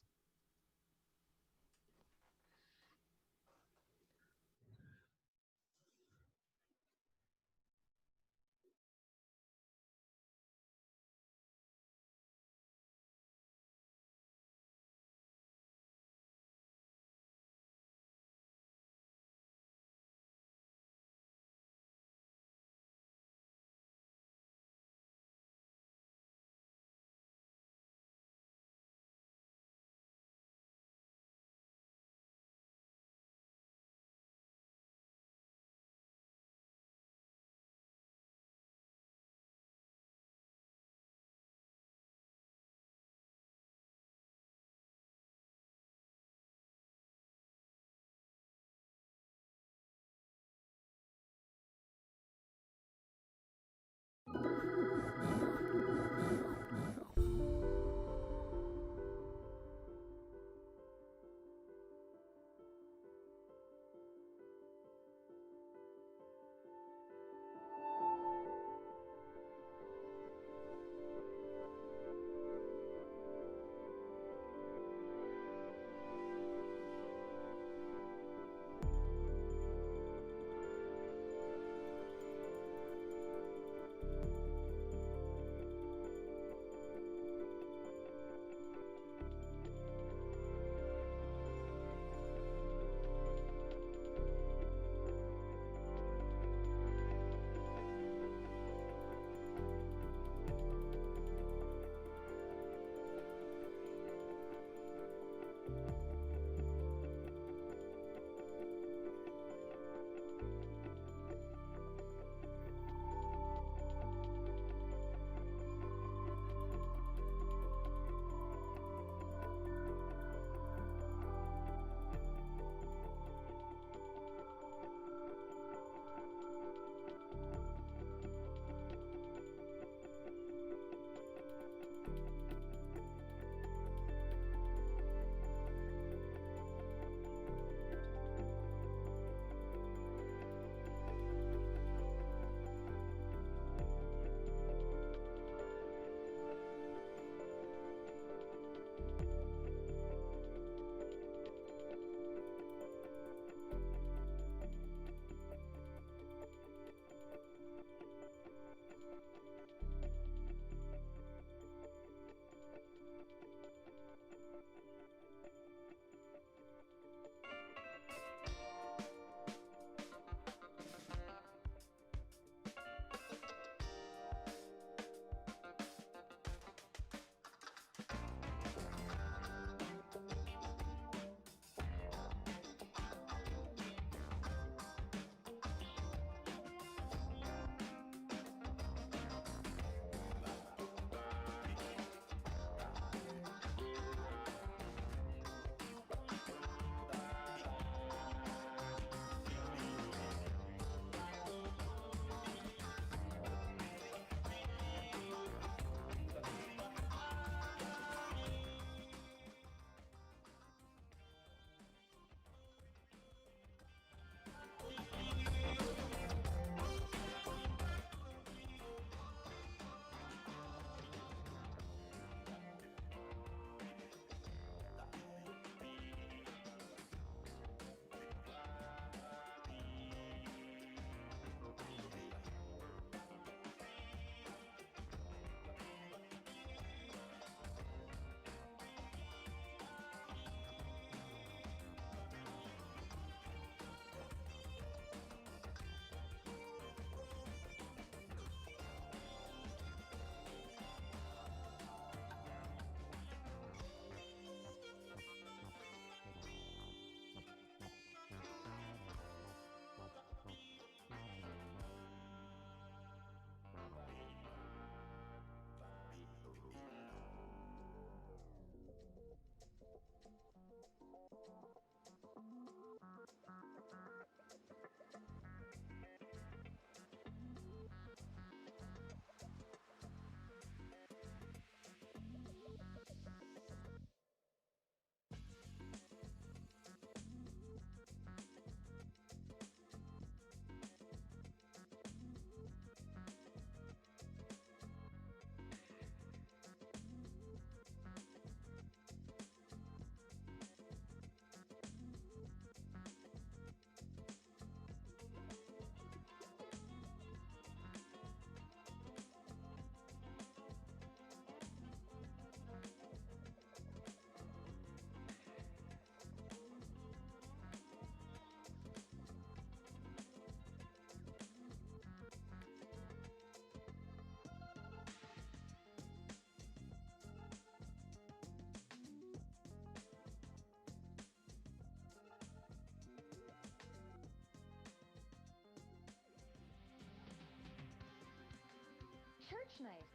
E: church night.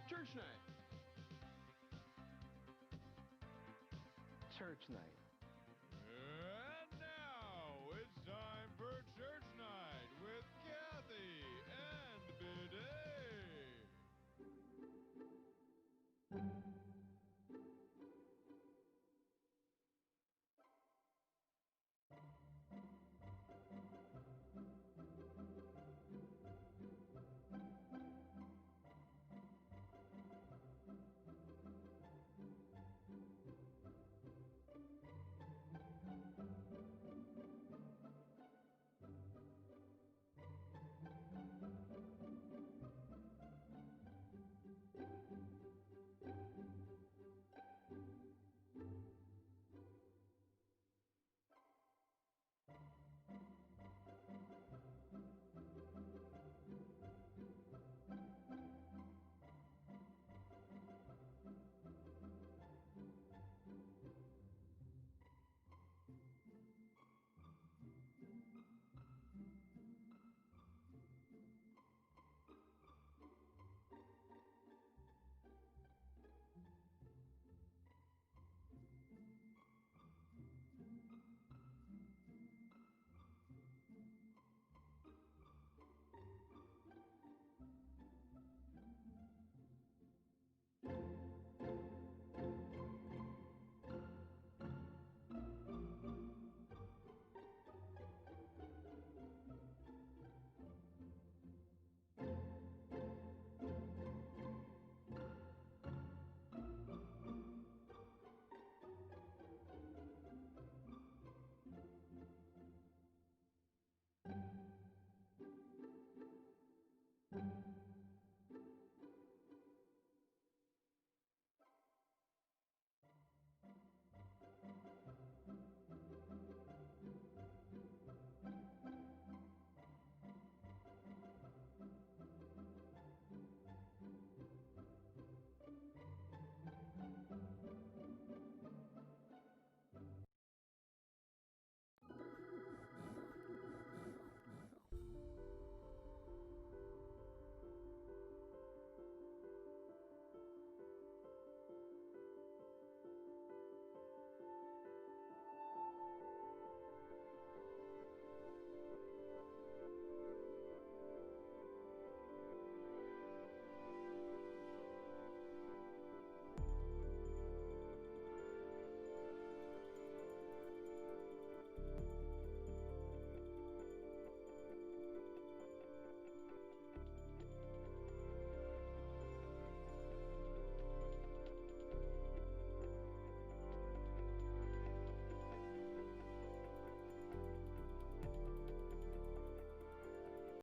P: Church night. Church night.